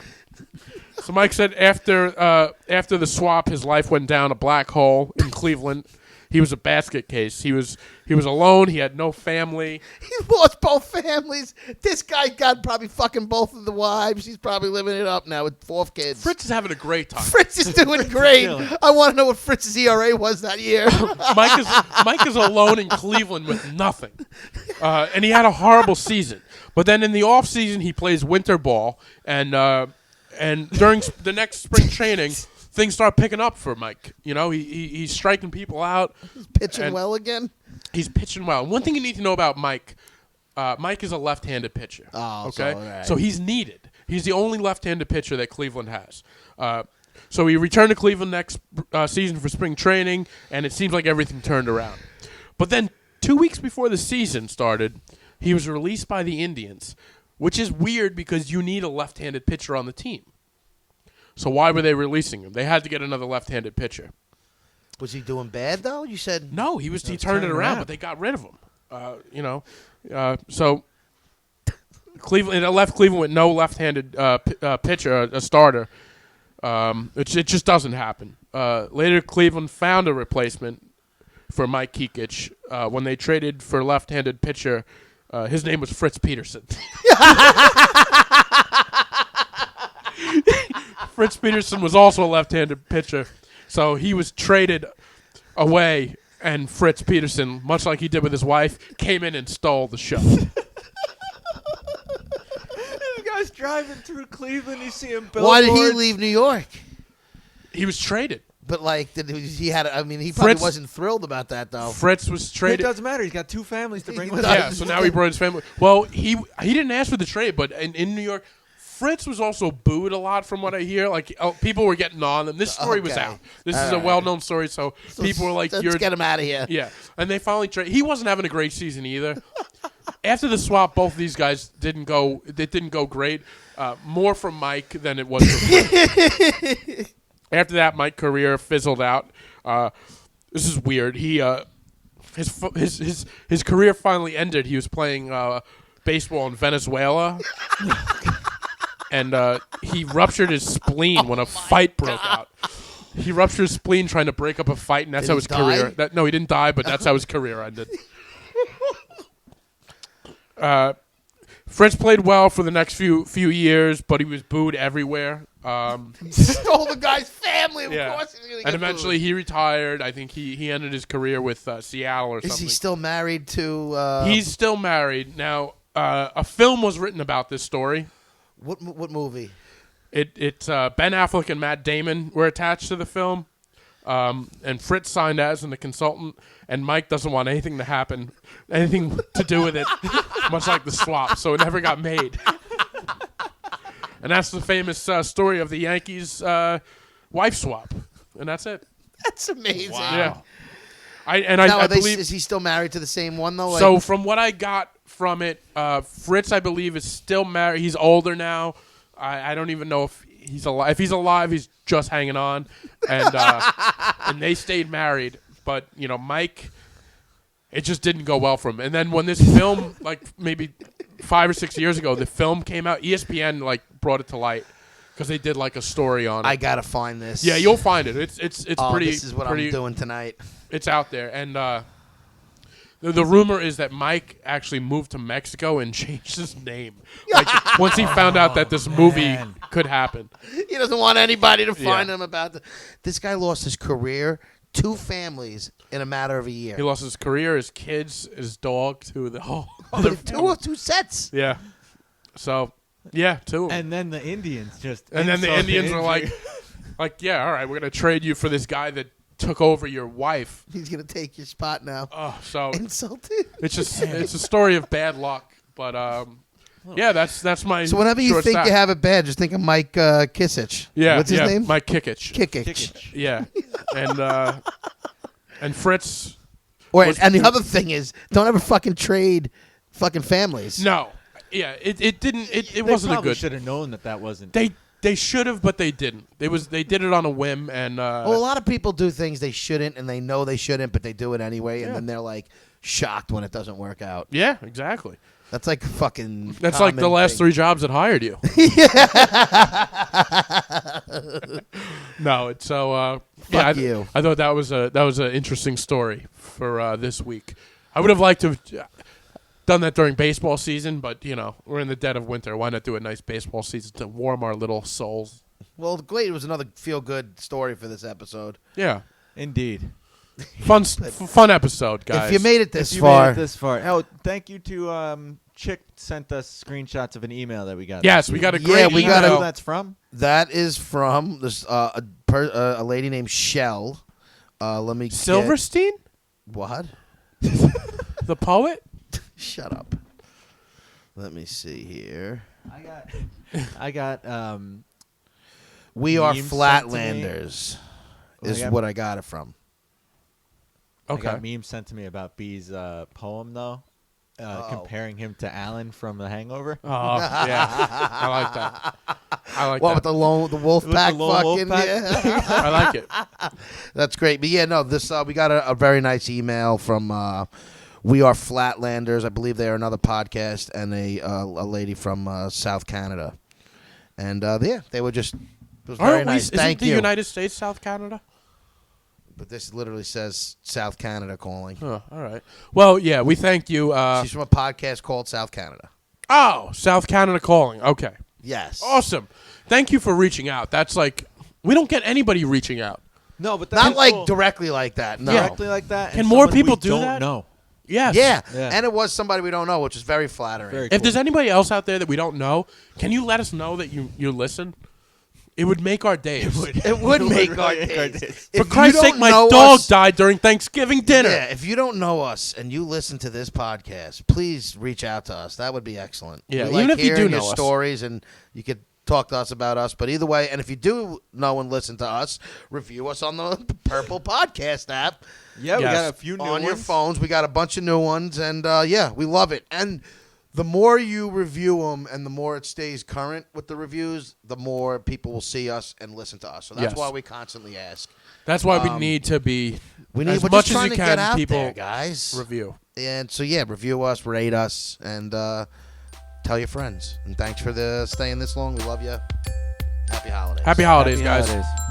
So Mike said after the swap, his life went down a black hole in Cleveland. He was a basket case. He was alone. He had no family. He lost both families. This guy got probably fucking both of the wives. He's probably living it up now with 4 kids. Fritz is having a great time. Fritz is doing great. Really? I want to know what Fritz's ERA was that year. Mike is alone in Cleveland with nothing, and he had a horrible season. But then in the off season, he plays winter ball, and during the next spring training, things start picking up for Mike. You know, he's striking people out. Pitching And- well again. He's pitching well. And one thing you need to know about Mike, Mike is a left-handed pitcher. Oh, okay. so, all right. So he's needed. He's the only left-handed pitcher that Cleveland has. So he returned to Cleveland next season for spring training, and it seems like everything turned around. But then 2 weeks before the season started, he was released by the Indians, which is weird because you need a left-handed pitcher on the team. So why were they releasing him? They had to get another left-handed pitcher. Was he doing bad though? You said No, he turned it turning around, around. but they got rid of him. So Cleveland, it left Cleveland with no left-handed pitcher, a starter. It just doesn't happen. Later, Cleveland found a replacement for Mike Kikich when they traded for left-handed pitcher. His name was Fritz Peterson. Fritz Peterson was also a left-handed pitcher, so he was traded away, and Fritz Peterson, much like he did with his wife, came in and stole the show. This guy's driving through Cleveland. You see him. why did he billboards. leave New York? He was traded. But like, he had. I mean, he probably Fritz- wasn't thrilled about that though. Fritz was It traded. doesn't matter. He's got 2 families to bring He with does. him. Yeah, so now he brought his family. Well, he didn't ask for the trade, but in New York, Fritz was also booed a lot from what I hear. Like, people were getting on him. This story was Okay. out. This All is a right. well-known story, so people were like, Let's "You're get him out of here." yeah." And they finally traded. He wasn't having a great season either. After the swap, both of these guys didn't go. It didn't go great. More from Mike than it was from Fritz. After that, Mike's career fizzled out. This is weird. His career finally ended. He was playing baseball in Venezuela, and he ruptured his spleen when a fight broke out. He ruptured his spleen trying to break up a fight, and that's Did how he his career. die? No, he didn't die, but that's how his career ended. Fritz played well for the next few years, but he was booed everywhere. Stole the guy's family. Of Yeah. course he's gonna And get eventually booed. he retired. I think he ended his career with Seattle or Is something. he still married to? He's still married now. A film was written about this story. what movie? It's Ben Affleck and Matt Damon were attached to the film, and Fritz signed as a consultant. And Mike doesn't want anything to happen, anything to do with it, much like the swap. So it never got made. And that's the famous story of the Yankees wife swap, and that's it. That's amazing. Yeah. Now, I believe. is he still married to the same one though? So from what I got from it, Fritz, I believe, is still married. He's older now. I don't even know if he's alive. If he's alive, he's just hanging on, and and they stayed married. But Mike, it just didn't go well for him. And then when this film, like maybe 5 or 6 years ago, the film came out. ESPN brought it to light because they did a story on it. I gotta find this. Yeah, you'll find it. It's Oh, pretty. this is what pretty, I'm doing tonight. It's out there, and the rumor is that Mike actually moved to Mexico and changed his name. Once he found out that this movie could happen. He doesn't want anybody to find Yeah. him about this guy lost his career, 2 families in a matter of a year. He lost his career, his kids, his dog to the whole other family. two sets. Yeah. So, yeah, 2. And then the Indians just. And then the insult to Indians were injury. yeah, all right, we're going to trade you for this guy that took over your wife. He's gonna take your spot now. Oh, so Insulted. it's a story of bad luck. But, yeah, that's my So whenever you short think stack. you have it bad, just think of Mike Kisich. Yeah, What's his yeah, name? Mike Kikich. Kikich. Yeah, and Fritz. And the other thing is, don't ever fucking trade fucking families. No, yeah, it didn't. It They wasn't a probably good. should have known that wasn't. They should have, but they didn't. They did it on a whim, and Well, a lot of people do things they shouldn't, and they know they shouldn't, but they do it anyway, and Yeah. then they're shocked when it doesn't work out. yeah, exactly. That's fucking. That's like the common last thing. 3 jobs that hired you. No, it's so. Fuck you. I thought that was an interesting story for this week. I would have liked to have done that during baseball season, but we're in the dead of winter. Why not do a nice baseball season to warm our little souls? Well, great. It was another feel-good story for this episode. Yeah, Indeed. fun episode, guys. If you made it this If you far, made it this far. Oh, thank you to Chick sent us screenshots of an email that we got. yes, we got a Yeah, great we You got know email. who that's from? that is from this a lady named Shell. Let me Silverstein, Get, what? the poet. Shut up. Let me see here. I got We are Meme sent to me. Flatlanders. Well, Is I got- what I got it from. I Okay. got memes sent to me about B's poem though, comparing him to Alan from The Hangover. Oh, yeah, I like that. I like What that. with the wolf With pack the lone wolf fucking pack? yeah. I like it. That's great. But yeah, no, this we got a very nice email from We Are Flatlanders. I believe they are another podcast, and a lady from South Canada. And yeah, they were just. It was very Aren't we? nice. Isn't Thank the you. United States South Canada? But this literally says South Canada calling. Oh, all right. Well, yeah, we thank you. She's from a podcast called South Canada. Oh, South Canada calling. Okay. Yes. Awesome. Thank you for reaching out. That's we don't get anybody reaching out. No, but that's Not like cool. directly like that. No. directly like that. Can and more someone we people do don't that? know. Yes. Yeah. Yeah. And it was somebody we don't know, which is very flattering. Very If cool. there's anybody else out there that we don't know, can you let us know that you listen? It would make our days. It would make really our make our days. days. If For you Christ's don't sake, my know dog us- died during Thanksgiving dinner. Yeah, if you don't know us and you listen to this podcast, please reach out to us. That would be excellent. Yeah, we even like if you do hearing know your us. stories, and you could talk to us about us. But either way, and if you do know and listen to us, review us on the Purple Podcast app Yeah, we Yes. got a few new on ones. your phones. We got a bunch of new ones, and yeah, we love it. And the more you review them and the more it stays current with the reviews, the more people will see us and listen to us. So that's Yes. why we constantly ask. That's why we need to be We need as we're much just as trying you to can. get out People there, guys. review. And so yeah, review us, rate us, and tell your friends. And thanks for staying this long. We love you. Happy holidays. Happy holidays, Happy guys. holidays.